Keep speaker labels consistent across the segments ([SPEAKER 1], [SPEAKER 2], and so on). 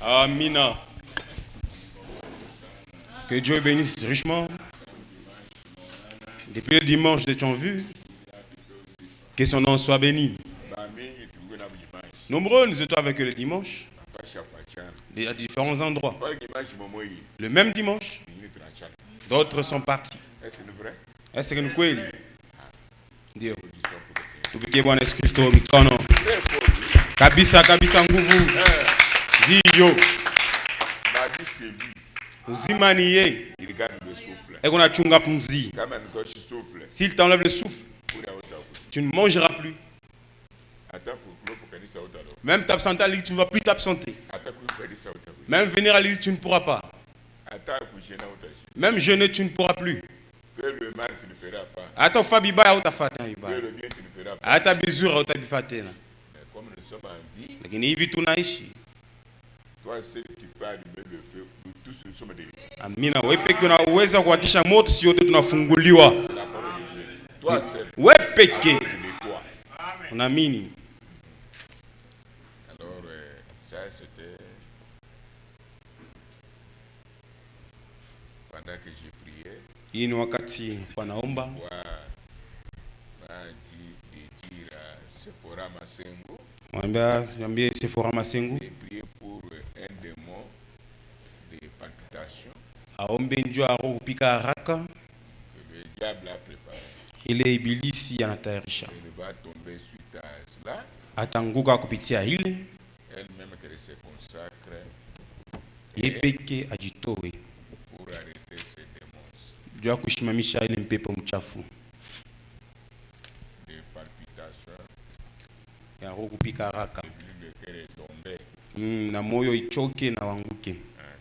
[SPEAKER 1] Amina. Que Dieu bénisse richement. Depuis le dimanche, nous t'avons vu. Que son nom soit béni. Nombreux nous étions avec le dimanche. À différents endroits. Le même dimanche. D'autres sont partis. Est-ce que nous croyons? Dieu. Tupikie Bwana Yesu Kristo mikono. Kabisa kabisa nguvu. Ziyo. Uzima ni yeye. Et on a chunga pumzi. S'il t'enlève le souffle, tu ne mangeras plus. Même t'absenter à l'église, tu ne vas plus t'absenter. Même venir à l'église, tu ne pourras pas. Même jeûner, tu ne pourras plus.
[SPEAKER 2] Faire le mal, tu ne feras pas.
[SPEAKER 1] Attends, Fabiba,
[SPEAKER 2] faire le bien, tu ne feras pas.
[SPEAKER 1] Attends, bizura, tu ne feras pas.
[SPEAKER 2] Comme nous sommes en vie, toi, ceux qui parlent du même feu, nous tous nous sommes délivrés.
[SPEAKER 1] Amina, wewe peke unaweza kuhakisha moto, si wote tunafunguliwa.
[SPEAKER 2] Toi seul.
[SPEAKER 1] Wewe peke. Unaamini?
[SPEAKER 2] Alors, ça c'était pendant que j'ai prié.
[SPEAKER 1] Hii ni wakati wanaomba. Mwambie Sephora Masengu.
[SPEAKER 2] J'ai prié pour un démon de palpitation.
[SPEAKER 1] Aombe njoo arupika haraka.
[SPEAKER 2] Le diable a préparé.
[SPEAKER 1] Ile ibilisi anatayarisha.
[SPEAKER 2] Il va tomber suite à cela.
[SPEAKER 1] Atanguka kupitia ile.
[SPEAKER 2] Elle-même qu'elle se consacre.
[SPEAKER 1] Yepeke ajitoe.
[SPEAKER 2] Pour arrêter ces démons.
[SPEAKER 1] Jua kushimamisha ile mpepo mchafu.
[SPEAKER 2] De palpitation.
[SPEAKER 1] Ya kupika haraka.
[SPEAKER 2] Le cœur est tombé.
[SPEAKER 1] Na moyo ichoke na wanguke.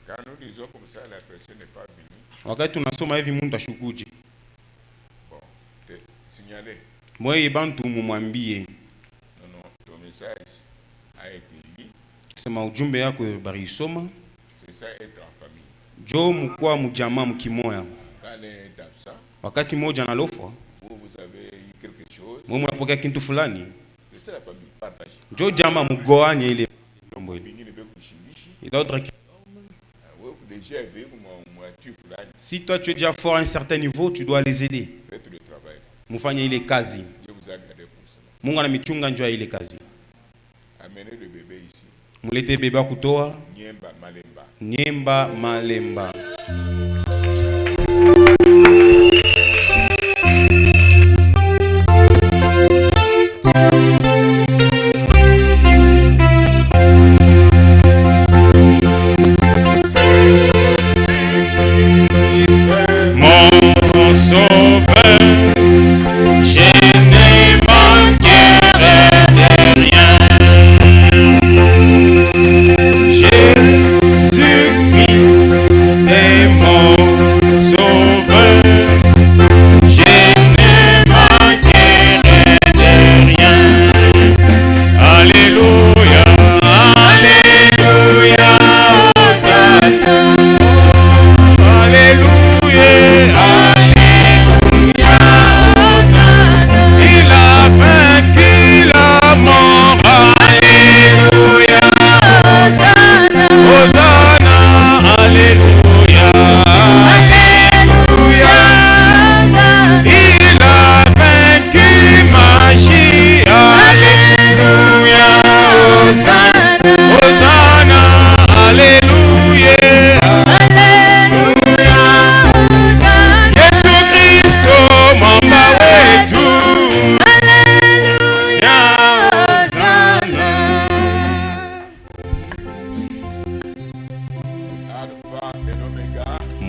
[SPEAKER 2] Quand nous disons comme ça, la personne n'est pas venue.
[SPEAKER 1] Wakati tunasoma hivi Mungu ashukuje.
[SPEAKER 2] Bon, te signaler.
[SPEAKER 1] Mwe bantu mumwambie.
[SPEAKER 2] Non, ton message a été lu.
[SPEAKER 1] Sema ujumbe yako barisoma.
[SPEAKER 2] C'est ça être en famille.
[SPEAKER 1] Jo mkwa mjamaa mkimoya.
[SPEAKER 2] Quand elle est absent.
[SPEAKER 1] Wakati moja analofwa.
[SPEAKER 2] Vous avez eu quelque chose.
[SPEAKER 1] Mwe mnapokea kitu fulani.
[SPEAKER 2] C'est la famille, partage.
[SPEAKER 1] Jo jamaa mgoanye ile mambo ile. D'autres qui si toi tu es déjà fort à un certain niveau, tu dois les aider.
[SPEAKER 2] Faites le travail.
[SPEAKER 1] Mufanye ile kazi.
[SPEAKER 2] Dieu vous a gardé pour cela.
[SPEAKER 1] Mungu anamichunga njoo ile kazi.
[SPEAKER 2] Amenez le bébé ici.
[SPEAKER 1] Mulete beba kutoa.
[SPEAKER 2] Nyemba Malemba.
[SPEAKER 1] Nyemba Malemba.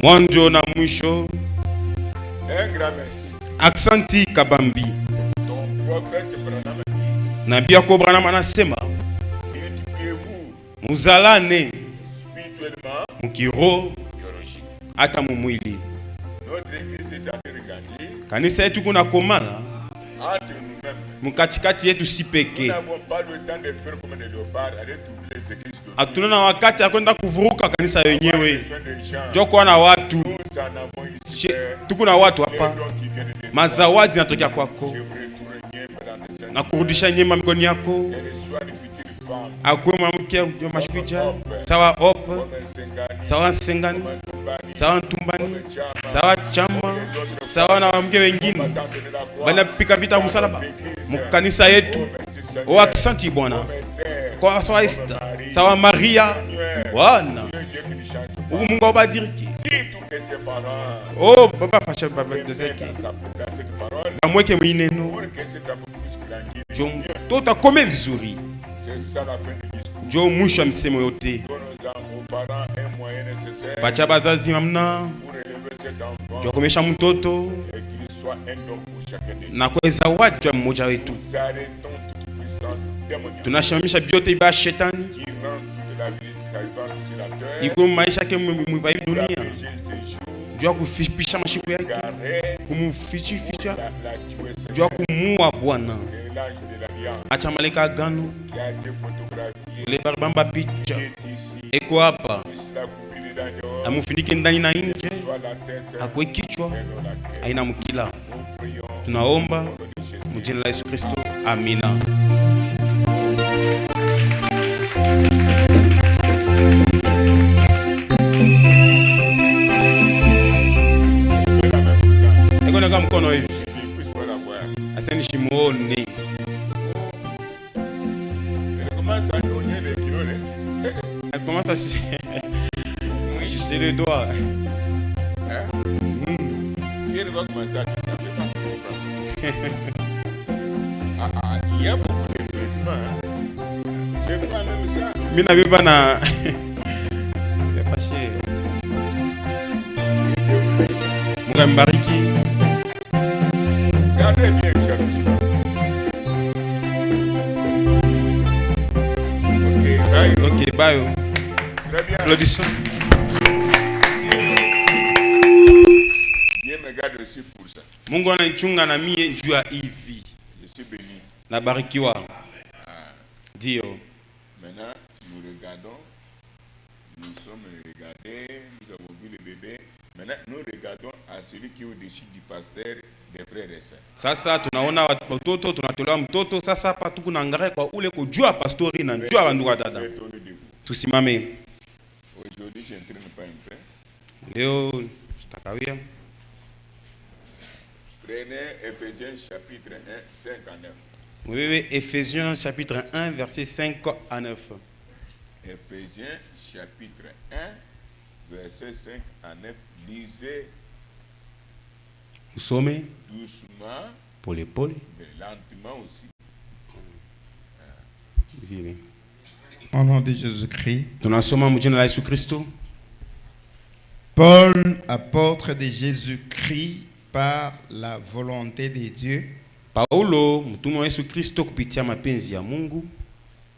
[SPEAKER 1] Mwanzo na mwisho. Aksanti kabambi. Nabii yako Branham anasema muzalane mukiro hata mumwili. Kanisa yetu kuna komala mkatikati yetu si peke. Hatuna na wakati ya kwenda kuvuruka kanisa yenyewe. Joko na watu. Tuko na watu hapa. Mazawadi zinatokea kwako. Na kurudisha nyema mikono yako. akwe mwamukia mashikuja sawa Hope, sawa Nsengani, sawa Ntumbani, sawa Chama, sawa na wamke wengine banapika vita msalaba mkanisa yetu. O aksanti Bwana kwa sawa Esther, sawa Maria Bwana ubu Mungu abadiriki. Oh baba fasha baba dezeki amweke mwineno jom tota kome vizuri jo mwisho msemo yote bacha bazazi mamna jo komesha mtoto na kweza watu mmoja wetu. Tunashamisha biote ba shetani iko maisha yake mwiba dunia jua kufipisha mashiku yake kumuficha jua kumua Bwana. Acha malaika agano ule barbamba picha eko hapa amufinike ndani na nje akwe kichwa aina mkila. Tunaomba mjina la Yesu Kristo, amina. Eko mkono hivi aseni shimuone elle commence à sucer le doigt.
[SPEAKER 2] Il y a beaucoup de vêtements. Je ne pas même ça.
[SPEAKER 1] Mais n'avez pas na. C'est pas cher. Mugambariki.
[SPEAKER 2] Gardez bien, Charles.
[SPEAKER 1] Ok, bye.
[SPEAKER 2] Très bien.
[SPEAKER 1] Applaudissons.
[SPEAKER 2] Dieu me garde aussi pour ça.
[SPEAKER 1] Mungu ananichunga na mie juu ya hivi.
[SPEAKER 2] Je suis béni.
[SPEAKER 1] Nabarikiwa. Dio.
[SPEAKER 2] Maintenant, nous regardons. Nous sommes regardés. Nous avons vu le bébé. Maintenant, nous regardons à celui qui est au-dessus du pasteur, des frères et sœurs.
[SPEAKER 1] Sasa tunaona watoto, tunatolewa mtoto. Sasa hapa tuko naangalia kwa ule kujua pastori na jua bandugu wa dada. Tusimame.
[SPEAKER 2] Aujourd'hui, je n'entraîne pas un peu.
[SPEAKER 1] Leo tutakawia.
[SPEAKER 2] Prenez Ephésiens chapitre 1, 5 à 9.
[SPEAKER 1] Oui, Ephésiens chapitre 1, verset 5 à 9.
[SPEAKER 2] Ephésiens chapitre 1, verset 5 à 9. Lisez
[SPEAKER 1] Usome
[SPEAKER 2] doucement,
[SPEAKER 1] pole,
[SPEAKER 2] mais lentement aussi.
[SPEAKER 1] Vile.
[SPEAKER 3] Au nom de Jésus-Christ.
[SPEAKER 1] Tunasoma mjina la Yesu Kristo.
[SPEAKER 3] Paul, apôtre de Jésus-Christ par la volonté de Dieu,
[SPEAKER 1] Paulo, mtume wa Yesu Kristo kupitia mapenzi ya Mungu,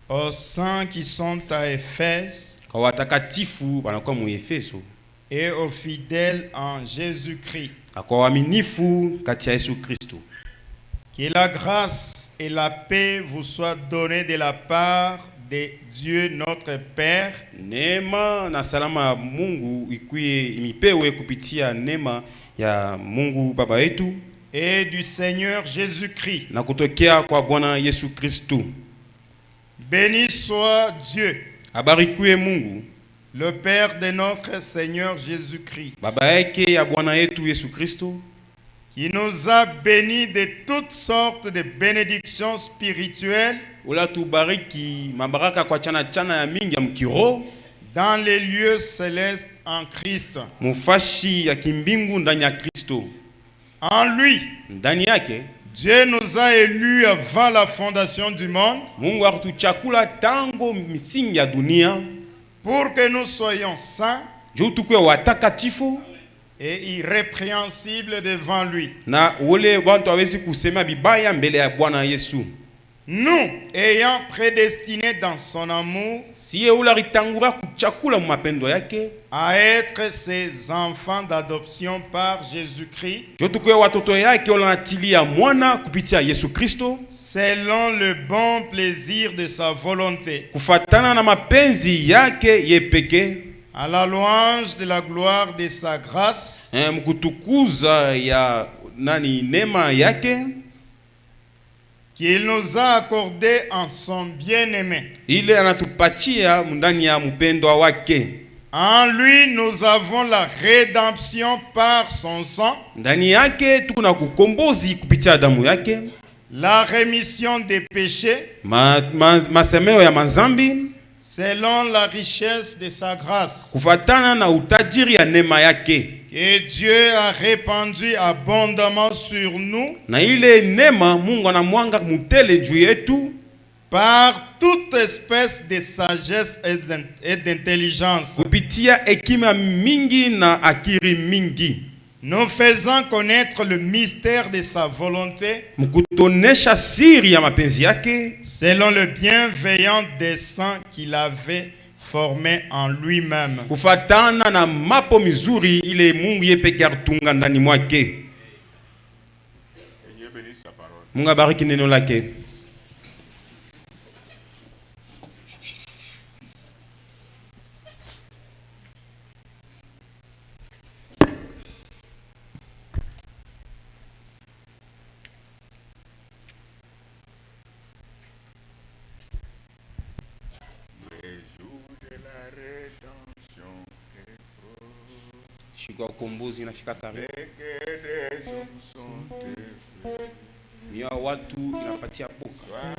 [SPEAKER 3] aux saints qui sont à Éphèse
[SPEAKER 1] kwa watakatifu wanakuwa mu Efeso,
[SPEAKER 3] et aux fidèles en Jésus-Christ.
[SPEAKER 1] kwa waaminifu kati ya Yesu Kristo.
[SPEAKER 3] Que la grâce et la paix vous soient données de la part de Dieu notre Père
[SPEAKER 1] Neema na salama ya Mungu ikuye imipewe kupitia neema ya Mungu Baba yetu
[SPEAKER 3] et du Seigneur Jésus-Christ.
[SPEAKER 1] na kutokea kwa Bwana Yesu Kristo.
[SPEAKER 3] Béni soit Dieu,
[SPEAKER 1] Abarikiwe Mungu,
[SPEAKER 3] le Père de notre Seigneur Jésus-Christ,
[SPEAKER 1] Baba yake ya Bwana yetu Yesu Kristo,
[SPEAKER 3] qui nous a bénis de toutes sortes de bénédictions spirituelles
[SPEAKER 1] ula tubariki mabaraka kwa chana ya mingi ya mkiro
[SPEAKER 3] dans les lieux célestes en Christ.
[SPEAKER 1] mufashi ya kimbingu ndani ya Kristo.
[SPEAKER 3] En lui,
[SPEAKER 1] Ndani yake
[SPEAKER 3] Dieu nous a élus avant la fondation du monde
[SPEAKER 1] Mungu akutuchakula tango misingi ya dunia
[SPEAKER 3] pour que nous soyons saints
[SPEAKER 1] juu tukue watakatifu
[SPEAKER 3] et irrépréhensibles devant lui.
[SPEAKER 1] na wale watu hawezi kusema bibaya mbele ya Bwana Yesu.
[SPEAKER 3] Nous, ayant prédestinés dans son amour
[SPEAKER 1] Siye ula ritangura kuchakula mu mapendo yake
[SPEAKER 3] à être ses enfants d'adoption par Jésus-Christ,
[SPEAKER 1] juu tukue watoto yake wala natilia mwana kupitia Yesu Kristo
[SPEAKER 3] selon le bon plaisir de sa volonté,
[SPEAKER 1] kufatana na mapenzi yake yepeke,
[SPEAKER 3] à la louange de la gloire de sa grâce,
[SPEAKER 1] mkutukuza ya nani neema yake,
[SPEAKER 3] qu'il nous a accordé en son bien-aimé.
[SPEAKER 1] Ile anatupatia ndani ya mpendwa wake.
[SPEAKER 3] En lui nous avons la rédemption par son sang.
[SPEAKER 1] Ndani yake tuko na kukombozi kupitia damu yake.
[SPEAKER 3] La rémission des péchés.
[SPEAKER 1] Masemeo ya mazambi.
[SPEAKER 3] Selon la richesse de sa grâce.
[SPEAKER 1] Kufatana na utajiri ya neema yake.
[SPEAKER 3] Que Dieu a répandu abondamment sur nous.
[SPEAKER 1] Na ile neema Mungu anamwanga mutele juu yetu.
[SPEAKER 3] Par toute espèce de sagesse et d'intelligence.
[SPEAKER 1] Kupitia hekima mingi na akili mingi.
[SPEAKER 3] Nous faisons connaître le mystère de sa volonté.
[SPEAKER 1] Mkutonesha siri ya mapenzi yake.
[SPEAKER 3] Selon le bienveillant dessein qu'il avait formé en lui-même.
[SPEAKER 1] Kufatana na mapo mizuri ile Mungu yepeke alitunga ndani mwake. Mungu abariki neno lake. Shika ukombozi inafika karibu. Ya watu inapatia boka.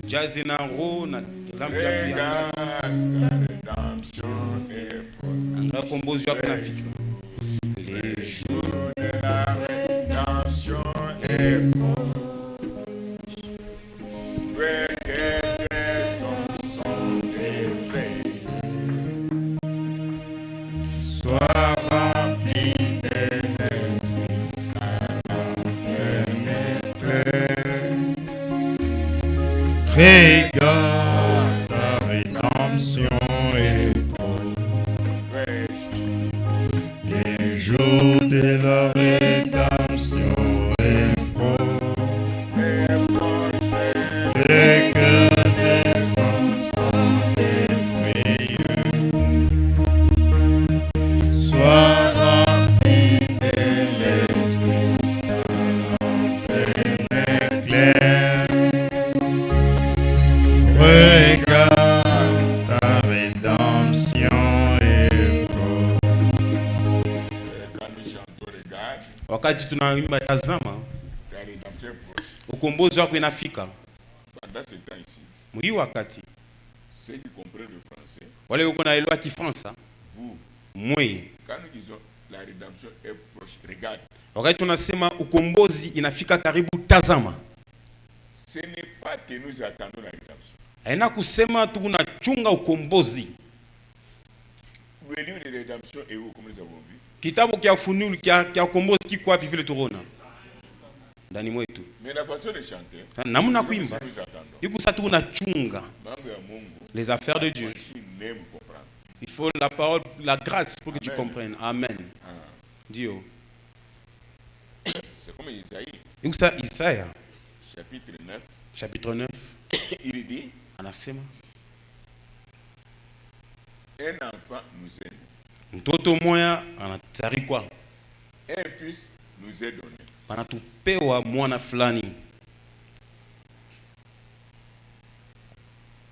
[SPEAKER 1] Jazi na roho na rambi ya pia. Anga ukombozi wako inafika. Les jours de la rédemption est proche.
[SPEAKER 3] Regarde, la rédemption est proche. Les jours de la rédemption est proche. Et que des hommes sont des fruits. Sois rempli de l'esprit, plein éclair. Regarde, ta rédemption est proche.
[SPEAKER 1] Wakati tunaimba tazama, ukombozi wako inafika. Mwi wakati wale uko na elewa Kifaransa, mwe
[SPEAKER 2] la rédemption est proche, regarde.
[SPEAKER 1] Wakati tunasema ukombozi inafika karibu, tazama.
[SPEAKER 2] Ce n'est pas que nous attendons la rédemption.
[SPEAKER 1] Haina kusema tunachunga ukombozi.
[SPEAKER 2] Le livre de rédemption est où, comme nous avons vu?
[SPEAKER 1] Kitabu kia ufunuo kia ukombozi kiko wapi vile tuona? Ndani mwetu.
[SPEAKER 2] Mais la façon de chanter,
[SPEAKER 1] namna kuimba iko sasa tunachunga les affaires de Dieu. Il faut la parole, la grâce pour que tu comprennes. Amen. Dieu.
[SPEAKER 2] C'est comme Isaïe.
[SPEAKER 1] Iko sasa Isaïa
[SPEAKER 2] chapitre 9. Il dit,
[SPEAKER 1] anasema
[SPEAKER 2] un enfant nous est né.
[SPEAKER 1] Mtoto moya anazaliwa.
[SPEAKER 2] Un fils nous est donné.
[SPEAKER 1] Panatupewa mwana fulani.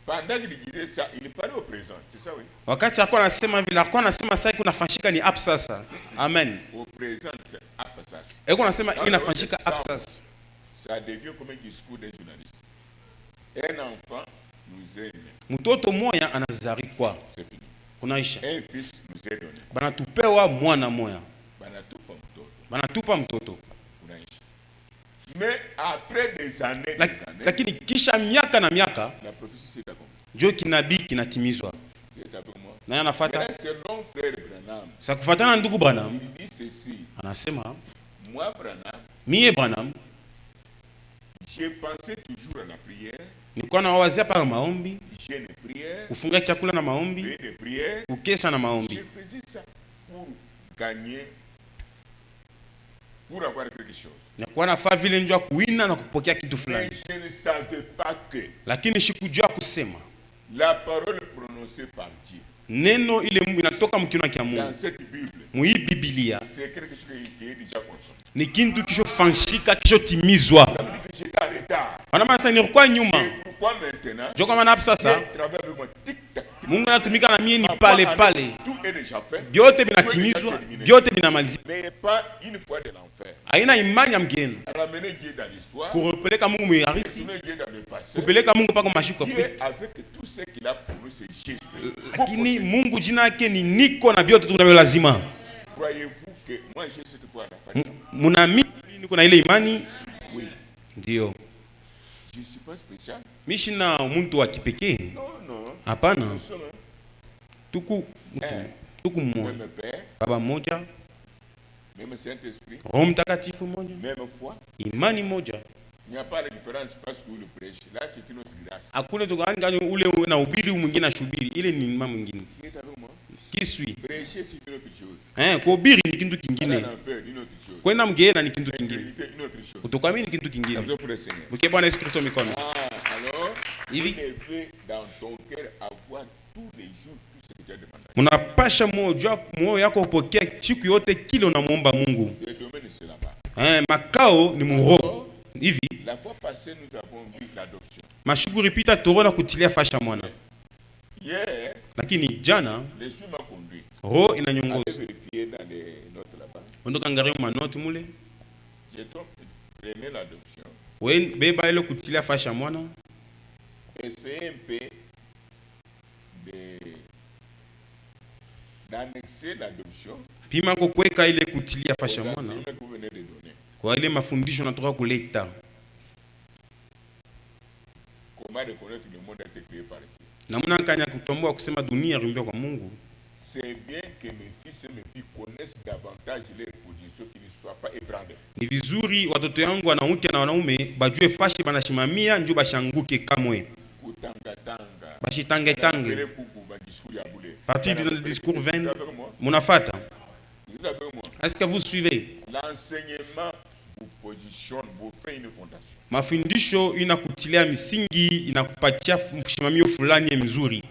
[SPEAKER 2] Pendant qu'il disait ça, il parlait au présent, c'est ça, oui.
[SPEAKER 1] Wakati alikuwa anasema vile, alikuwa anasema sasa kunafanyika ni hapa sasa. Amen.
[SPEAKER 2] Au présent, c'est hapa sasa.
[SPEAKER 1] Alikuwa anasema inafanyika hapa sasa.
[SPEAKER 2] Ça devient comme un discours d'un journaliste. Un enfant nous est né.
[SPEAKER 1] Mtoto moya anazaliwa.
[SPEAKER 2] C'est fini.
[SPEAKER 1] Kunaisha.
[SPEAKER 2] Un fils nous est donné.
[SPEAKER 1] Banatupewa mwana moya.
[SPEAKER 2] Banatupa mtoto. Kunaisha. Mais après des années,
[SPEAKER 1] lakini kisha miaka na miaka,
[SPEAKER 2] la prophétie s'est accomplie.
[SPEAKER 1] Ndio kinabii kinatimizwa. Na anafuata.
[SPEAKER 2] Selon frère Branham.
[SPEAKER 1] Sasa kufuatana ndugu Branham.
[SPEAKER 2] Il dit ceci.
[SPEAKER 1] Anasema,
[SPEAKER 2] moi Branham,
[SPEAKER 1] mie Branham,
[SPEAKER 2] je pensais toujours à la prière.
[SPEAKER 1] Nilikuwa nawazia pa maombi,
[SPEAKER 2] jeûne et prière,
[SPEAKER 1] kufunga chakula na maombi,
[SPEAKER 2] et prière,
[SPEAKER 1] kukesha na maombi.
[SPEAKER 2] Je faisais ça pour gagner, pour avoir quelque chose.
[SPEAKER 1] Nilikuwa nafaa vile njoo kuwina na kupokea kitu fulani.
[SPEAKER 2] Mais je ne savais pas que
[SPEAKER 1] lakini sikujua kusema
[SPEAKER 2] la parole prononcée par Dieu,
[SPEAKER 1] neno ile inatoka mkinywa cha Mungu.
[SPEAKER 2] Dans cette Bible,
[SPEAKER 1] Mui Biblia
[SPEAKER 2] c'est quelque chose qui est déjà consommé.
[SPEAKER 1] ni kintu kishofanshika kishotimizwa.
[SPEAKER 2] J'étais en retard.
[SPEAKER 1] Wanama sasa nilikuwa nyuma.
[SPEAKER 2] C'est pourquoi maintenant,
[SPEAKER 1] Jo kama na sasa
[SPEAKER 2] Dieu travaille avec moi. Tic tac.
[SPEAKER 1] Mungu anatumika na mie ni pale pale.
[SPEAKER 2] Tout est déjà fait.
[SPEAKER 1] Vyote vinatimizwa, vyote vinamalizika.
[SPEAKER 2] Mais pas une fois de l'enfer.
[SPEAKER 1] Haina imani ya mgeni.
[SPEAKER 2] Ramener Dieu dans l'histoire.
[SPEAKER 1] Kupeleka Mungu muharisi,
[SPEAKER 2] Ramener Dieu dans le passé.
[SPEAKER 1] kupeleka Mungu pako mashiko
[SPEAKER 2] Dieu
[SPEAKER 1] pita.
[SPEAKER 2] avec tout ce qu'il a pour nous, c'est Jésus.
[SPEAKER 1] Lakini Mungu jina yake ni niko na vyote tunavyo lazima.
[SPEAKER 2] Croyez-vous que moi j'ai cette foi-là?
[SPEAKER 1] Munaamini niko na ile imani?
[SPEAKER 2] Oui.
[SPEAKER 1] Ndio.
[SPEAKER 2] Je ne suis pas spécial.
[SPEAKER 1] Mishina muntu wa kipekee.
[SPEAKER 2] Non, non.
[SPEAKER 1] Hapana.
[SPEAKER 2] Nous sommes
[SPEAKER 1] Tuku
[SPEAKER 2] un
[SPEAKER 1] mmoja.
[SPEAKER 2] même Père,
[SPEAKER 1] Baba mmoja,
[SPEAKER 2] même Saint-Esprit,
[SPEAKER 1] Roho Mtakatifu mmoja,
[SPEAKER 2] même foi.
[SPEAKER 1] imani moja.
[SPEAKER 2] Il n'y a pas de différence parce que vous le prêchez. Là, c'est une autre grâce.
[SPEAKER 1] Hakuna tukani ule na ubiri mwingine ashubiri. Ile ni mama mwingine.
[SPEAKER 2] Qui est avec moi?
[SPEAKER 1] Kiswi.
[SPEAKER 2] Prêcher, c'est une autre chose.
[SPEAKER 1] Kuhubiri ni kintu
[SPEAKER 2] Aller
[SPEAKER 1] kingine.
[SPEAKER 2] en enfer, une autre chose.
[SPEAKER 1] Kwenda mgeena ni kintu kingine.
[SPEAKER 2] Créditer, une autre chose.
[SPEAKER 1] Kutokuamini ni kintu kingine.
[SPEAKER 2] Appelez pour le Seigneur.
[SPEAKER 1] Mkie Bwana Yesu Kristo mikono.
[SPEAKER 2] Ah, alors,
[SPEAKER 1] Hivi.
[SPEAKER 2] vous devez dans ton cœur avoir tous les jours tout ce que tu as demandé.
[SPEAKER 1] Munapasha moyo yako upokea siku yote kile unamuomba Mungu.
[SPEAKER 2] Le domaine, c'est là-bas.
[SPEAKER 1] Makao ni muroho. Hivi
[SPEAKER 2] La fois passée, nous avons vu l'adoption.
[SPEAKER 1] mashuguri pita torona kutilia fasha mwana.
[SPEAKER 2] Hier,
[SPEAKER 1] Lakini jana
[SPEAKER 2] l'Esprit m'a conduit.
[SPEAKER 1] roho
[SPEAKER 2] Allez
[SPEAKER 1] inanyongoza.
[SPEAKER 2] vérifier dans les notes là-bas.
[SPEAKER 1] Ondoka angalia manoti mule.
[SPEAKER 2] J'ai donc prenez l'adoption.
[SPEAKER 1] Beba ile kutilia fasha mwana.
[SPEAKER 2] Essayez un peu d'annexer l'adoption.
[SPEAKER 1] Pima kukweka ile kutilia fasha
[SPEAKER 2] aux
[SPEAKER 1] mwana.
[SPEAKER 2] enseignements que vous venez de donner.
[SPEAKER 1] Kwa ile mafundisho natoka kuleta.
[SPEAKER 2] Comment reconnaître que le monde a été créé par Dieu?
[SPEAKER 1] Namuna kanya kutambua kusema dunia iliumbwa kwa Mungu.
[SPEAKER 2] C'est bien que mes fils et mes filles connaissent davantage les positions, qu'ils ne soient pas ébranlés.
[SPEAKER 1] Ni vizuri watoto yangu wanawake na wanaume bajue fashe banashimamia njo bashanguke kamwe.
[SPEAKER 2] Kutanga-tanga.
[SPEAKER 1] Bashitange-tange. Partir du discours 20, munafata.
[SPEAKER 2] Vous êtes avec moi?
[SPEAKER 1] Est-ce que vous suivez?
[SPEAKER 2] L'enseignement vous positionne, vous fait une fondation.
[SPEAKER 1] Mafundisho inakutilia misingi, inakupatia mshimamio fulani mzuri.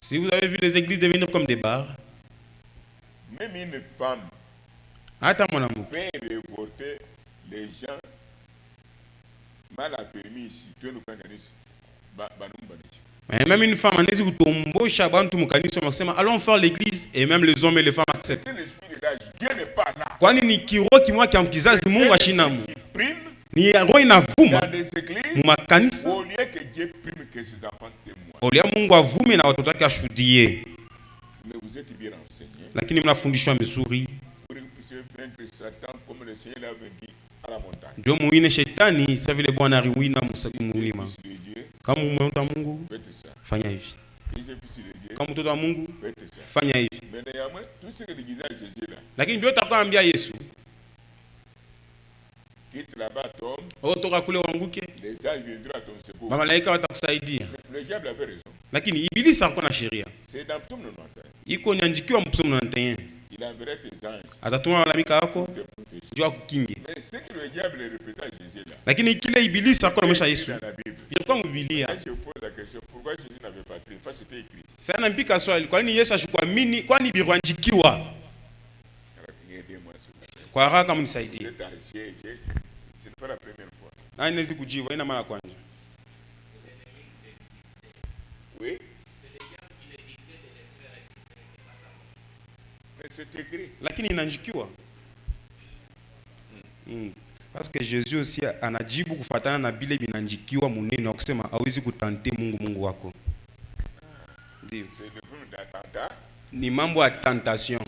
[SPEAKER 1] Si vous avez vu les églises devenir comme des bars,
[SPEAKER 2] même une femme peut révolter les gens mal affermis ici.
[SPEAKER 1] Même une femme anaweza kutombosha bantu mkanisa wakisema allons faire l'église et même les hommes et les femmes acceptent. Kwani ni kiroho kimwa kia mkizazi Mungu ashinamu. Ni roho inavuma mu makanisa. Olia Mungu avume na watoto wake ashuhudie. Lakini mnafundishwa vizuri. Ndio muine shetani sasa vile Bwana aliwina mlima. Kama umeona Mungu fanya hivi. Kama mtoto wa Mungu fanya hivi. Lakini ndio utakwambia Yesu. Toka kule wanguke. Malaika watakusaidia. Lakini ibilisi hakuwa na sheria. Iko nyanjikiwa Psalm 91. Atatuma malaika wako juu akukinge. Lakini kile ibilisi hakuwa amesha Yesu. Ilikuwa mu Biblia. Sasa nampika swali, kwa nini Yesu ashukuamini? Kwani birwanjikiwa? Kwa haraka mnisaidie. Na inaweza kujibu, ina mara kwanza.
[SPEAKER 2] Oui. C'est écrit.
[SPEAKER 1] Lakini inanjikiwa. Parce que Jésus aussi anajibu kufatana na bile binanjikiwa muneno wa kusema hawezi kutante Mungu wako. Ndio. Ni mambo ya tentation.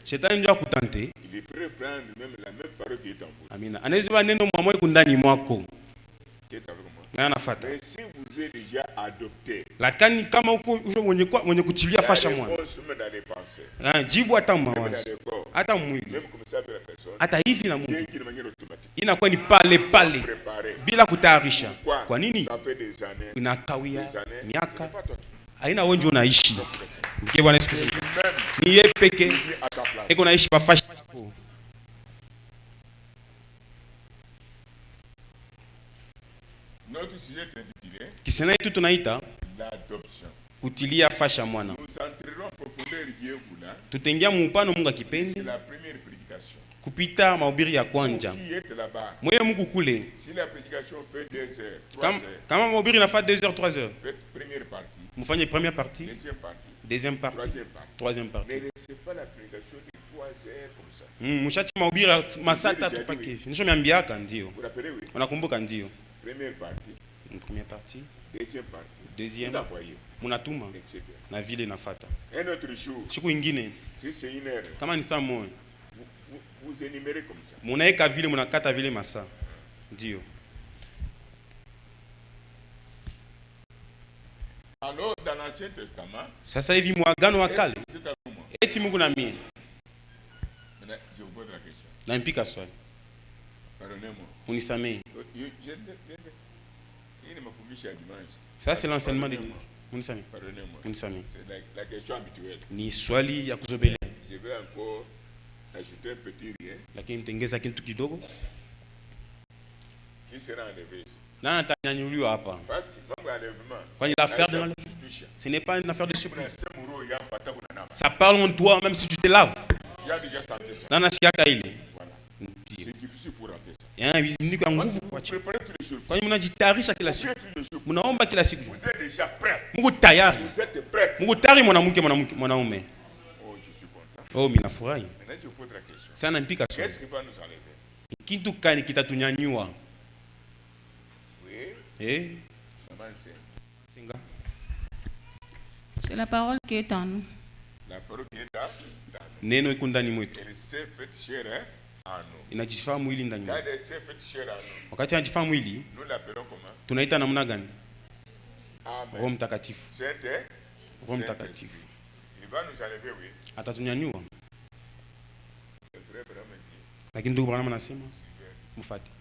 [SPEAKER 1] Shetani ndio akutante.
[SPEAKER 2] Il peut prendre même la même parole qui est en vous.
[SPEAKER 1] Amina. Anaweza ba neno mwamwe kundani mwako. Na anafuata.
[SPEAKER 2] Mais si vous êtes déjà adopté.
[SPEAKER 1] Lakini kama uko mwenye kutilia fasha mwana. Jibu hata mawazo. Hata mwili. Hata hivi na Mungu. Inakuwa ni pale pale bila kutayarisha. Kwa nini? Inakawia miaka. Haina wewe ndio unaishi. Mke Bwana Yesu Kristo. Ni yeye peke eko naishi pa fasha.
[SPEAKER 2] Notre sujet est intitulé
[SPEAKER 1] Kisena yetu tunaita
[SPEAKER 2] l'adoption.
[SPEAKER 1] kutilia fasha mwana.
[SPEAKER 2] Nous entrerons en profondeur Yehula.
[SPEAKER 1] Tutaingia muupano Mungu
[SPEAKER 2] C'est
[SPEAKER 1] akipendi
[SPEAKER 2] la première prédication.
[SPEAKER 1] kupita mahubiri ya kwanja.
[SPEAKER 2] Qui est là-bas?
[SPEAKER 1] Mwewe Mungu kule.
[SPEAKER 2] Si la prédication fait 2 heures, 3 heures,
[SPEAKER 1] Kama mahubiri inafaa 2 heures 3 heures.
[SPEAKER 2] faites première partie,
[SPEAKER 1] Mufanye première partie,
[SPEAKER 2] deuxième partie,
[SPEAKER 1] deuxième partie,
[SPEAKER 2] troisième partie.
[SPEAKER 1] troisième
[SPEAKER 2] Ne
[SPEAKER 1] partie.
[SPEAKER 2] laissez pas la prédication de 3 heures comme ça.
[SPEAKER 1] Mushachi mahubiri masaa 3 pake. Nisho miambiaka ndio.
[SPEAKER 2] Vous vous rappelez, oui?
[SPEAKER 1] Unakumbuka ndio.
[SPEAKER 2] Première partie,
[SPEAKER 1] Première partie,
[SPEAKER 2] deuxième partie,
[SPEAKER 1] deuxième,
[SPEAKER 2] vous envoyez,
[SPEAKER 1] munatuma
[SPEAKER 2] etc.
[SPEAKER 1] na vile nafata.
[SPEAKER 2] Un autre jour,
[SPEAKER 1] Siku ingine
[SPEAKER 2] si c'est 1 heure,
[SPEAKER 1] kama ni saa moja,
[SPEAKER 2] vous énumérez comme ça.
[SPEAKER 1] munaeka vile munakata vile masaa. Ndio.
[SPEAKER 2] Alors, dans l'Ancien Testament,
[SPEAKER 1] Sasa hivi mwagano wa kale,
[SPEAKER 2] c'est à moi.
[SPEAKER 1] eti Mungu na mie,
[SPEAKER 2] Maintenant, je vous pose la question.
[SPEAKER 1] na nipika swali.
[SPEAKER 2] Pardonnez-moi.
[SPEAKER 1] Unisamehe.
[SPEAKER 2] Il ne m'a fougué à dimanche.
[SPEAKER 1] Ça c'est l'enseignement de Dieu. Unisamehe.
[SPEAKER 2] Pardonnez-moi.
[SPEAKER 1] Unisamehe.
[SPEAKER 2] C'est la question habituelle.
[SPEAKER 1] Ni swali ya kuzobelea.
[SPEAKER 2] Je vais encore ajouter un petit rien
[SPEAKER 1] Lakini mtengeza kitu kidogo.
[SPEAKER 2] qui sera enlevé ici.
[SPEAKER 1] Na atanyanyuliwa hapa.
[SPEAKER 2] Parce que même enlèvement,
[SPEAKER 1] Kwani l'affaire de l'enlèvement, ce n'est pas une affaire de surprise. Ça parle en toi même si tu te laves.
[SPEAKER 2] Il y a déjà senti ça.
[SPEAKER 1] Na nasikiaka ile.
[SPEAKER 2] Voilà. C'est difficile pour rater ça.
[SPEAKER 1] Ni kwa nguvu
[SPEAKER 2] Vous
[SPEAKER 1] kuacha.
[SPEAKER 2] préparez tous les jours.
[SPEAKER 1] Kwani mnajitayarisha kila
[SPEAKER 2] Vous
[SPEAKER 1] siku.
[SPEAKER 2] faites tous les jours.
[SPEAKER 1] Mnaomba kila siku.
[SPEAKER 2] Vous êtes déjà prêts.
[SPEAKER 1] Mungu tayari.
[SPEAKER 2] Vous êtes prêts.
[SPEAKER 1] Mungu tayari mwanaume.
[SPEAKER 2] Oh, je suis content.
[SPEAKER 1] Oh, mimi nafurahi.
[SPEAKER 2] Maintenant, je vous pose la question.
[SPEAKER 1] Sana nipika swali.
[SPEAKER 2] Qu'est-ce qui va nous enlever?
[SPEAKER 1] Kitu kani kitatunyanyua?
[SPEAKER 2] Oui. Maman,
[SPEAKER 1] Singa.
[SPEAKER 4] C'est la parole qui est en nous.
[SPEAKER 2] la parole qui est dans nous.
[SPEAKER 1] Neno iko ndani mwetu.
[SPEAKER 2] Elle s'est faite chair en nous.
[SPEAKER 1] Inajifaa mwili ndani
[SPEAKER 2] Quand
[SPEAKER 1] mwetu.
[SPEAKER 2] elle s'est faite chair en nous,
[SPEAKER 1] Wakati anajifaa mwili,
[SPEAKER 2] nous l'appelons comment?
[SPEAKER 1] tunaita namna gani?
[SPEAKER 2] Amen.
[SPEAKER 1] Roho Mtakatifu.
[SPEAKER 2] C'était
[SPEAKER 1] Roho Mtakatifu.
[SPEAKER 2] Il va nous enlever, oui.
[SPEAKER 1] Atatunyanyua.
[SPEAKER 2] Le frère Branham dit,
[SPEAKER 1] Lakini ndugu Branham anasema mfuate.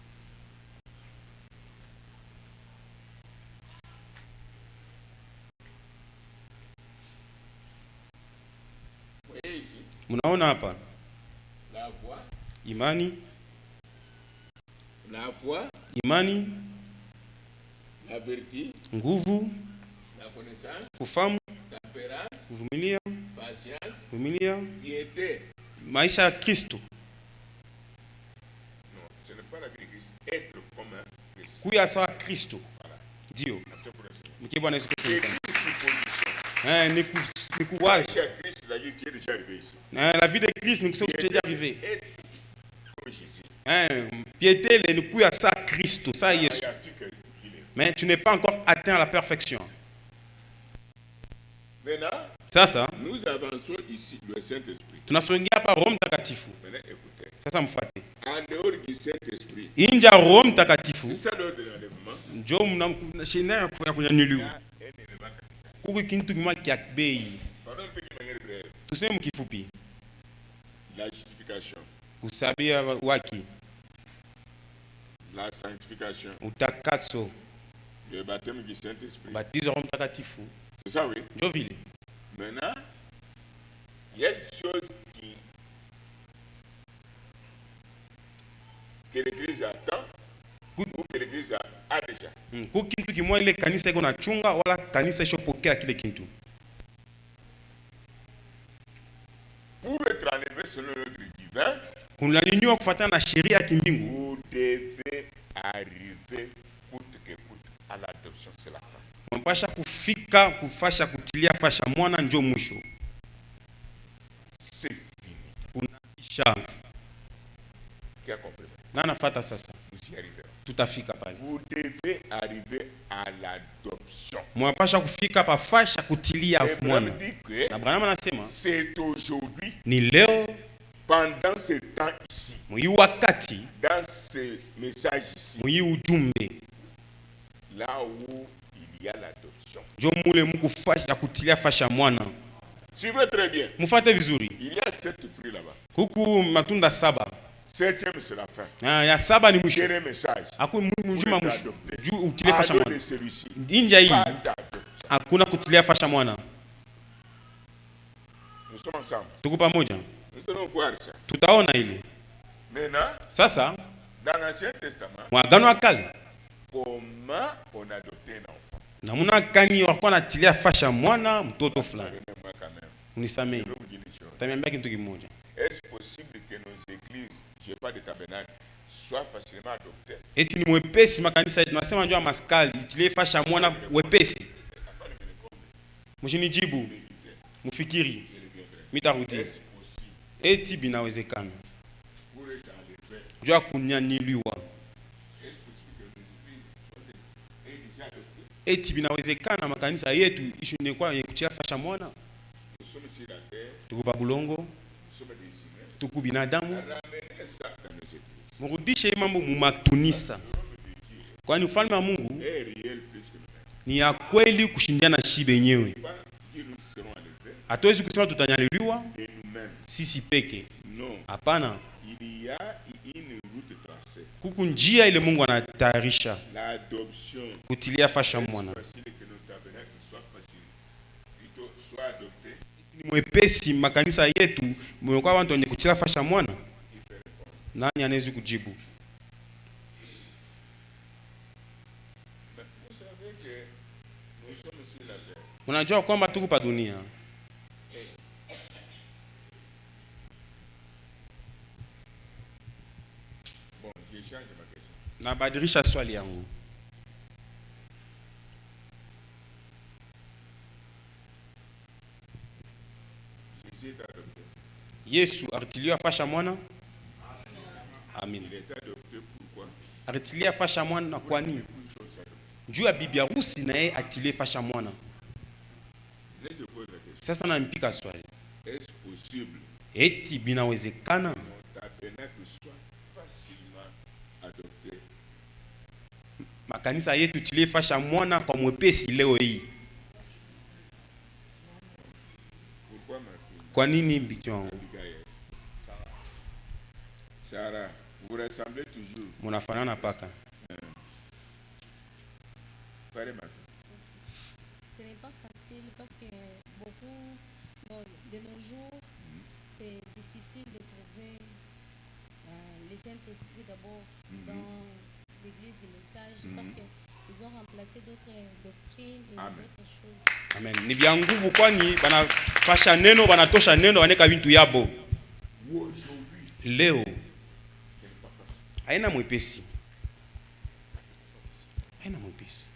[SPEAKER 2] vous voyez ici,
[SPEAKER 1] Mnaona hapa
[SPEAKER 2] la foi,
[SPEAKER 1] imani,
[SPEAKER 2] la vertu,
[SPEAKER 1] nguvu,
[SPEAKER 2] la connaissance,
[SPEAKER 1] kufahamu,
[SPEAKER 2] tempérance,
[SPEAKER 1] kuvumilia,
[SPEAKER 2] patience, piété.
[SPEAKER 1] maisha ya Kristo.
[SPEAKER 2] Non, ce n'est pas la vie de Christ. Être comme un Christ.
[SPEAKER 1] Kuya sawa Kristo. Ndio.
[SPEAKER 2] C'est pour ça.
[SPEAKER 1] Mkie Bwana Yesu Kristo.
[SPEAKER 2] Et Christ, c'est position.
[SPEAKER 1] Ni kuwazi.
[SPEAKER 2] Chez Christ, la vie qui est déjà arrivée ici.
[SPEAKER 1] La vie de Christ ni kusema kuteja arrivé.
[SPEAKER 2] Être comme Jésus.
[SPEAKER 1] Piété le ni kuya sawa Kristo, sawa Yesu. Mais tu n'es pas encore atteint à la perfection.
[SPEAKER 2] Maintenant,
[SPEAKER 1] Sasa
[SPEAKER 2] nous avançons ici le Saint-Esprit.
[SPEAKER 1] tunasongea hapa Roho Mtakatifu.
[SPEAKER 2] Maintenant, écoutez.
[SPEAKER 1] Sasa mfuate.
[SPEAKER 2] En dehors du Saint-Esprit,
[SPEAKER 1] Inja ya Roho Mtakatifu
[SPEAKER 2] c'est ça l'ordre de l'enlèvement.
[SPEAKER 1] njo mna shina ya kunyanyuliwa.
[SPEAKER 2] Un élément capital.
[SPEAKER 1] Kuko kintu kimoja kia bei.
[SPEAKER 2] Pardon, une petite manière brève.
[SPEAKER 1] Tuseme mkifupi.
[SPEAKER 2] La justification,
[SPEAKER 1] Kusabia waki,
[SPEAKER 2] la sanctification,
[SPEAKER 1] utakaso,
[SPEAKER 2] le baptême du Saint-Esprit.
[SPEAKER 1] batizo wa Roho Mtakatifu.
[SPEAKER 2] C'est ça, oui.
[SPEAKER 1] Njo vile.
[SPEAKER 2] Maintenant, il y a des choses que l'Église attend ou que l'Église a déjà.
[SPEAKER 1] Ku kintu kimoja ile kanisa iko nachunga wala kanisa ishopokea kile kintu.
[SPEAKER 2] Pour être enlevé selon l'ordre divin,
[SPEAKER 1] Kunanyanyua kufuatana na sheria ya kimbingu.
[SPEAKER 2] vous devez arriver coûte que coûte à l'adoption. C'est la fin.
[SPEAKER 1] Mpasha kufika kufasha kutilia fasha mwana njo mwisho.
[SPEAKER 2] C'est fini.
[SPEAKER 1] Unaisha.
[SPEAKER 2] Qui a compris?
[SPEAKER 1] Na nafata sasa.
[SPEAKER 2] Nous y arriverons.
[SPEAKER 1] Tutafika pale.
[SPEAKER 2] Vous devez arriver à l'adoption.
[SPEAKER 1] Mwapasha kufika pa fasha kutilia
[SPEAKER 2] Et
[SPEAKER 1] mwana.
[SPEAKER 2] Branham dit que
[SPEAKER 1] Na Branham anasema
[SPEAKER 2] c'est aujourd'hui,
[SPEAKER 1] ni leo
[SPEAKER 2] pendant ce temps ici,
[SPEAKER 1] mwi wakati
[SPEAKER 2] dans ce message ici,
[SPEAKER 1] mwi ujumbe
[SPEAKER 2] là où il y a l'adoption.
[SPEAKER 1] njo mule muku fasha kutilia fasha mwana.
[SPEAKER 2] Suivez très bien.
[SPEAKER 1] Mufate vizuri.
[SPEAKER 2] Il y a 7 fruits là-bas.
[SPEAKER 1] Huku matunda 7.
[SPEAKER 2] 7e, c'est la fin.
[SPEAKER 1] Ya 7 ni mwisho.
[SPEAKER 2] Quel est le message?
[SPEAKER 1] Hakuna mjuma mwisho.
[SPEAKER 2] Adopté.
[SPEAKER 1] Juu utilie fasha
[SPEAKER 2] Pardon
[SPEAKER 1] mwana.
[SPEAKER 2] de celui-ci.
[SPEAKER 1] Inja hii
[SPEAKER 2] Pas d'adoption.
[SPEAKER 1] hakuna kutilia fasha mwana.
[SPEAKER 2] Nous sommes ensemble.
[SPEAKER 1] Tuko pamoja.
[SPEAKER 2] Nous allons voir ça.
[SPEAKER 1] Tutaona ile.
[SPEAKER 2] Maintenant,
[SPEAKER 1] Sasa
[SPEAKER 2] dans l'Ancien Testament,
[SPEAKER 1] mwagano wa kale
[SPEAKER 2] Comment on adopte un enfant?
[SPEAKER 1] Namuna gani walikuwa natilia fasha mwana mtoto fulani. Unisamehe. Tamiambia kitu kimoja.
[SPEAKER 2] Est-ce possible que nos églises, je pas de tabernacle, soient facilement adoptées?
[SPEAKER 1] Eti ni mwepesi makanisa yetu nasema njoo maskali itilie fasha mwana wepesi. Mshinijibu. Mufikiri. Mitarudi. Eti binawezekana. Njoo kunyanyiliwa. Eti binawezekana makanisa yetu ishune kwa kutia fasha mwana. Tuko babulongo. Tuko binadamu. Murudishe mambo mumatunisa. Kwani ufalme wa Mungu ni ya kweli kushindiana shibe yenyewe. Hatuwezi kusema tutanyanyuliwa sisi peke. Hapana. Kuku njia ile Mungu anatayarisha kutilia fasha mwana. Ni mwepesi makanisa yetu mmekuwa watu wenye kutilia fasha mwana. Nani anaweza kujibu? Unajua kwamba tuko pa dunia. Na badilisha swali yangu. Yesu aritilia fasha mwana? Amin. Aritilia fasha mwana kwa nini? Juu ya bibi harusi na yeye atilie fasha mwana. Sasa na mpika swali.
[SPEAKER 2] Est-ce possible?
[SPEAKER 1] Eti binawezekana? Makanisa yetu tilie fasha mwana kwa mwepesi leo hii. Kwa nini mbicho wangu?
[SPEAKER 2] Sarah, vous ressemblez toujours.
[SPEAKER 1] Munafanana paka.
[SPEAKER 5] Ce n'est pas facile parce que beaucoup, de nos jours, c'est difficile de trouver le Saint-Esprit d'abord dans l'église du message parce qu'ils ont remplacé d'autres doctrines et d'autres choses.
[SPEAKER 1] Amen. Ni vya nguvu kwani banafasha neno banatosha neno waneka vitu yabo. Leo haina mwepesi. Haina mwepesi.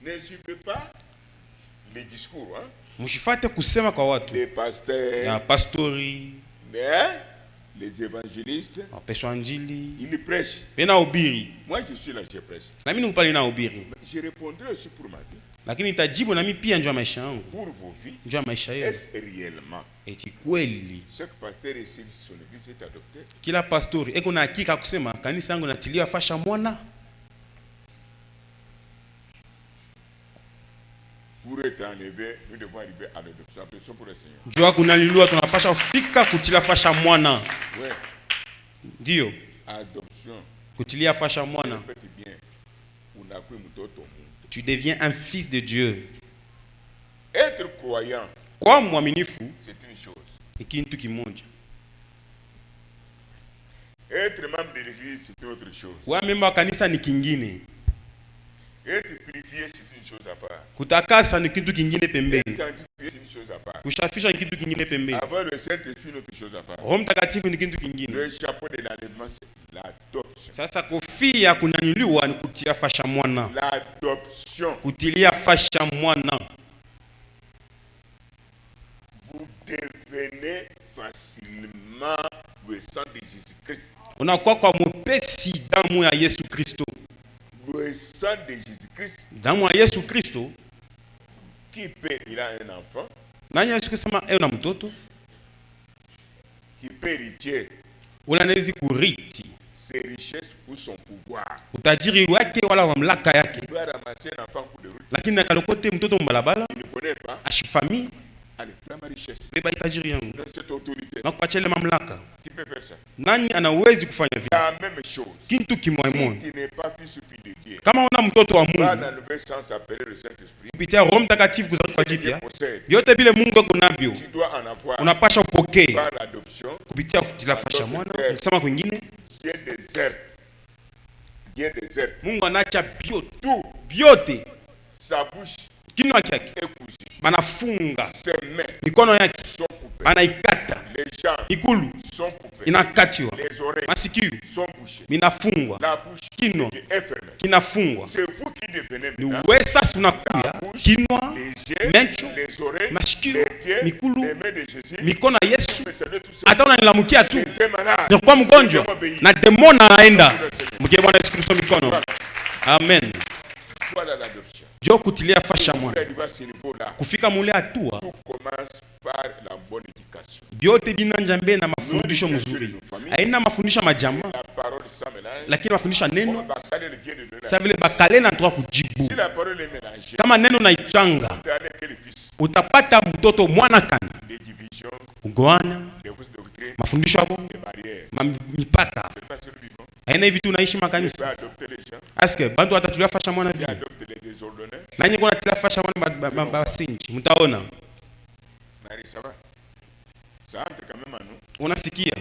[SPEAKER 2] Ne suivez pas les discours, hein?
[SPEAKER 1] Mshifate kusema kwa watu.
[SPEAKER 2] Les pasteurs,
[SPEAKER 1] ya pastori,
[SPEAKER 2] les évangélistes,
[SPEAKER 1] wapesha injili,
[SPEAKER 2] ils prêchent.
[SPEAKER 1] Bena ubiri.
[SPEAKER 2] Moi je suis là, je prêche.
[SPEAKER 1] Na mimi upali na ubiri.
[SPEAKER 2] Je répondrai aussi pour ma vie.
[SPEAKER 1] Lakini nitajibu na mimi pia njoo maisha yangu.
[SPEAKER 2] Pour vos vies.
[SPEAKER 1] Njoo maisha yenu.
[SPEAKER 2] Est-ce réellement?
[SPEAKER 1] Eti kweli.
[SPEAKER 2] Chaque pasteur ici son église est adopté.
[SPEAKER 1] Kila pastori eko na hakika kusema kanisa yangu natilia fasha mwana.
[SPEAKER 2] Pour être enlevé, nous devons arriver à l'adoption. Appréciation pour le Seigneur.
[SPEAKER 1] Njoo kunalilua tunapasha fika kutilia fasha mwana.
[SPEAKER 2] Ouais.
[SPEAKER 1] Ndio.
[SPEAKER 2] Adoption.
[SPEAKER 1] Kutilia fasha mwana.
[SPEAKER 2] Bien. Unakuwa mtoto Mungu.
[SPEAKER 1] Tu deviens un fils de Dieu.
[SPEAKER 2] Être croyant,
[SPEAKER 1] kwa mwaminifu,
[SPEAKER 2] c'est une chose.
[SPEAKER 1] Ni kitu kimoja.
[SPEAKER 2] Être membre de l'église, c'est une autre chose.
[SPEAKER 1] Kwa memba kanisa ni kingine.
[SPEAKER 2] Être purifié, c'est une chose à part.
[SPEAKER 1] Kutakasa ni kitu kingine pembeni.
[SPEAKER 2] Être sanctifié, c'est une chose à part.
[SPEAKER 1] Kushafisha ni kitu kingine pembeni.
[SPEAKER 2] Avoir le Saint-Esprit, une autre chose à part.
[SPEAKER 1] Roho Mtakatifu ni kitu kingine.
[SPEAKER 2] Le chapeau de l'enlèvement, c'est l'adoption.
[SPEAKER 1] Sasa kofia kunyanyuliwa ni kutia fasha mwana.
[SPEAKER 2] L'adoption.
[SPEAKER 1] Kutilia fasha mwana.
[SPEAKER 2] Vous devenez facilement le sang de Jésus-Christ.
[SPEAKER 1] Unakuwa kwa mwepesi damu ya Yesu Kristo.
[SPEAKER 2] Le sang de Jésus-Christ.
[SPEAKER 1] Damu ya Yesu Kristo.
[SPEAKER 2] Qui peut, il a un enfant.
[SPEAKER 1] Nani Yesu kusema na mtoto?
[SPEAKER 2] Qui peut hériter.
[SPEAKER 1] Unaweza kuriti
[SPEAKER 2] ses richesses ou son pouvoir.
[SPEAKER 1] Utajiri wake wala mamlaka yake.
[SPEAKER 2] Il doit ramasser un enfant pour de route.
[SPEAKER 1] Lakini akalokote mtoto mbalabala.
[SPEAKER 2] Il ne connaît pas.
[SPEAKER 1] Ashifamii.
[SPEAKER 2] Allez, prends ma richesse.
[SPEAKER 1] Beba itajiri yangu.
[SPEAKER 2] Cette autorité.
[SPEAKER 1] Na kupatia ile mamlaka.
[SPEAKER 2] Qui peut faire ça?
[SPEAKER 1] Nani anawezi kufanya vile?
[SPEAKER 2] La même chose.
[SPEAKER 1] Kitu kimoja.
[SPEAKER 2] Si tu n'es pas fils ou fille de Dieu.
[SPEAKER 1] Kama una mtoto wa Mungu.
[SPEAKER 2] Pas dans le sens appelé le Saint-Esprit.
[SPEAKER 1] Kupitia Roho Mtakatifu kuzaliwa jipya. Yote vile Mungu ako navyo.
[SPEAKER 2] Tu dois en avoir.
[SPEAKER 1] Unapasha upokee.
[SPEAKER 2] Par l'adoption.
[SPEAKER 1] Kupitia kutila fasha mwana. Kusema kwingine.
[SPEAKER 2] Qui est déserte.
[SPEAKER 1] Mungu anacha biote.
[SPEAKER 2] Tout.
[SPEAKER 1] Biote.
[SPEAKER 2] Sa bouche
[SPEAKER 1] Kinywa chake.
[SPEAKER 2] est cousu.
[SPEAKER 1] Banafunga.
[SPEAKER 2] Ses mains
[SPEAKER 1] Mikono yake.
[SPEAKER 2] sont coupées.
[SPEAKER 1] Banaikata.
[SPEAKER 2] Les jambes
[SPEAKER 1] Ikulu.
[SPEAKER 2] sont coupées.
[SPEAKER 1] Inakatiwa.
[SPEAKER 2] Les oreilles
[SPEAKER 1] Masikio.
[SPEAKER 2] sont bouchées.
[SPEAKER 1] Minafungwa.
[SPEAKER 2] La bouche
[SPEAKER 1] Kinywa.
[SPEAKER 2] est fermée.
[SPEAKER 1] Kinafungwa.
[SPEAKER 2] C'est vous qui devenez
[SPEAKER 1] Ni
[SPEAKER 2] maintenant
[SPEAKER 1] wewe sasa unakuya. Kinywa.
[SPEAKER 2] les yeux,
[SPEAKER 1] Macho.
[SPEAKER 2] les oreilles,
[SPEAKER 1] Masikio.
[SPEAKER 2] les pieds,
[SPEAKER 1] Mikulu.
[SPEAKER 2] les mains de Jésus.
[SPEAKER 1] Mikono ya Yesu.
[SPEAKER 2] Mais ça doit tout ça.
[SPEAKER 1] Hata unanilamukia tu.
[SPEAKER 2] J'étais malade.
[SPEAKER 1] Nilikuwa mgonjwa na demoni anaenda. Mkie Bwana Yesu Kristo mikono. Amen.
[SPEAKER 2] Voilà l'adoption.
[SPEAKER 1] Jo kutilia fasha
[SPEAKER 2] Pour
[SPEAKER 1] mwana.
[SPEAKER 2] arriver à ce niveau-là,
[SPEAKER 1] Kufika mule hatua
[SPEAKER 2] tout commence par la bonne éducation.
[SPEAKER 1] byote binanja mbele na mafundisho mzuri. Haina mafundisho majama
[SPEAKER 2] La parole sans mélange.
[SPEAKER 1] lakini mafundisho neno
[SPEAKER 2] Comme Bakane le vient de donner.
[SPEAKER 1] sasa vile bakale na toa kujibu.
[SPEAKER 2] Si la parole est mélangée,
[SPEAKER 1] Kama neno naichanga
[SPEAKER 2] tu as quel fils
[SPEAKER 1] utapata mtoto mwana kana.
[SPEAKER 2] des divisions,
[SPEAKER 1] Kugoana,
[SPEAKER 2] des fausses doctrines,
[SPEAKER 1] mafundisho hapo,
[SPEAKER 2] des barrières.
[SPEAKER 1] mipaka.
[SPEAKER 2] C'est pas celui vivant.
[SPEAKER 1] Haina hivi tunaishi
[SPEAKER 2] Tu peux
[SPEAKER 1] makanisa.
[SPEAKER 2] adopter les gens.
[SPEAKER 1] Aske bantu watatulia fasha mwana
[SPEAKER 2] Tu
[SPEAKER 1] vile.
[SPEAKER 2] adoptes les désordonnés.
[SPEAKER 1] Nanyi kuna tila fasha mwana basinji. Mtaona.
[SPEAKER 2] Marie, ça va? Ça entre quand même à nous.
[SPEAKER 1] Unasikia?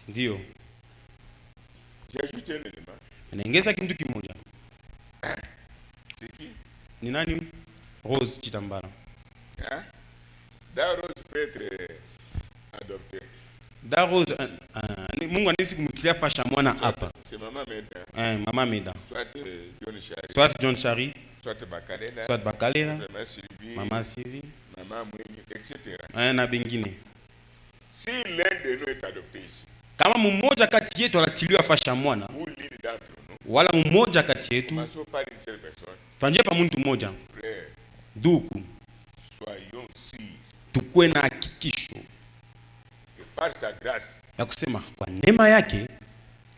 [SPEAKER 1] Ndio.
[SPEAKER 2] J'ai ajouté un élément.
[SPEAKER 1] Naongeza kitu kimoja.
[SPEAKER 2] C'est qui?
[SPEAKER 1] Ni nani? Rose Chitambala.
[SPEAKER 2] Hein? Da Rose peut être adoptée.
[SPEAKER 1] Da Rose Mungu anaweza kumtilia fasha mwana hapa.
[SPEAKER 2] C'est maman Meda.
[SPEAKER 1] Mama Meda.
[SPEAKER 2] Soit John Chari.
[SPEAKER 1] Soit John Chari,
[SPEAKER 2] Soit Bakalela.
[SPEAKER 1] soit Bakalela,
[SPEAKER 2] Maman Sylvie.
[SPEAKER 1] Mama Sylvie,
[SPEAKER 2] Maman Mwenye, etc.
[SPEAKER 1] na bengine.
[SPEAKER 2] Si l'un de nous est adopté ici,
[SPEAKER 1] Kama mmoja kati yetu anatiliwa fasha mwana,
[SPEAKER 2] ou l'une d'entre nous,
[SPEAKER 1] wala mmoja kati yetu,
[SPEAKER 2] commençons par une seule personne.
[SPEAKER 1] tanje pa mtu mmoja,
[SPEAKER 2] Frère,
[SPEAKER 1] duku,
[SPEAKER 2] soyons sûrs
[SPEAKER 1] tukue na hakikisho
[SPEAKER 2] que par sa grâce,
[SPEAKER 1] ya kusema kwa neema yake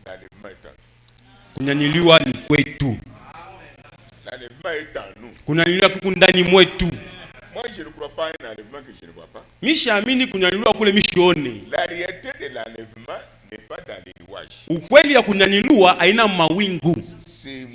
[SPEAKER 2] l'enlèvement est en nous.
[SPEAKER 1] kunyanyiliwa ni kwetu,
[SPEAKER 2] L'enlèvement est en nous.
[SPEAKER 1] kunyanyiliwa kuku ndani mwetu.
[SPEAKER 2] Moi, je ne crois pas à un enlèvement que je ne vois pas.
[SPEAKER 1] Mishaamini kunyanyiliwa kule mishione.
[SPEAKER 2] La réalité de l'enlèvement n'est pas dans les nuages.
[SPEAKER 1] Ukweli ya kunyanyiliwa haina mawingu.
[SPEAKER 2] C'est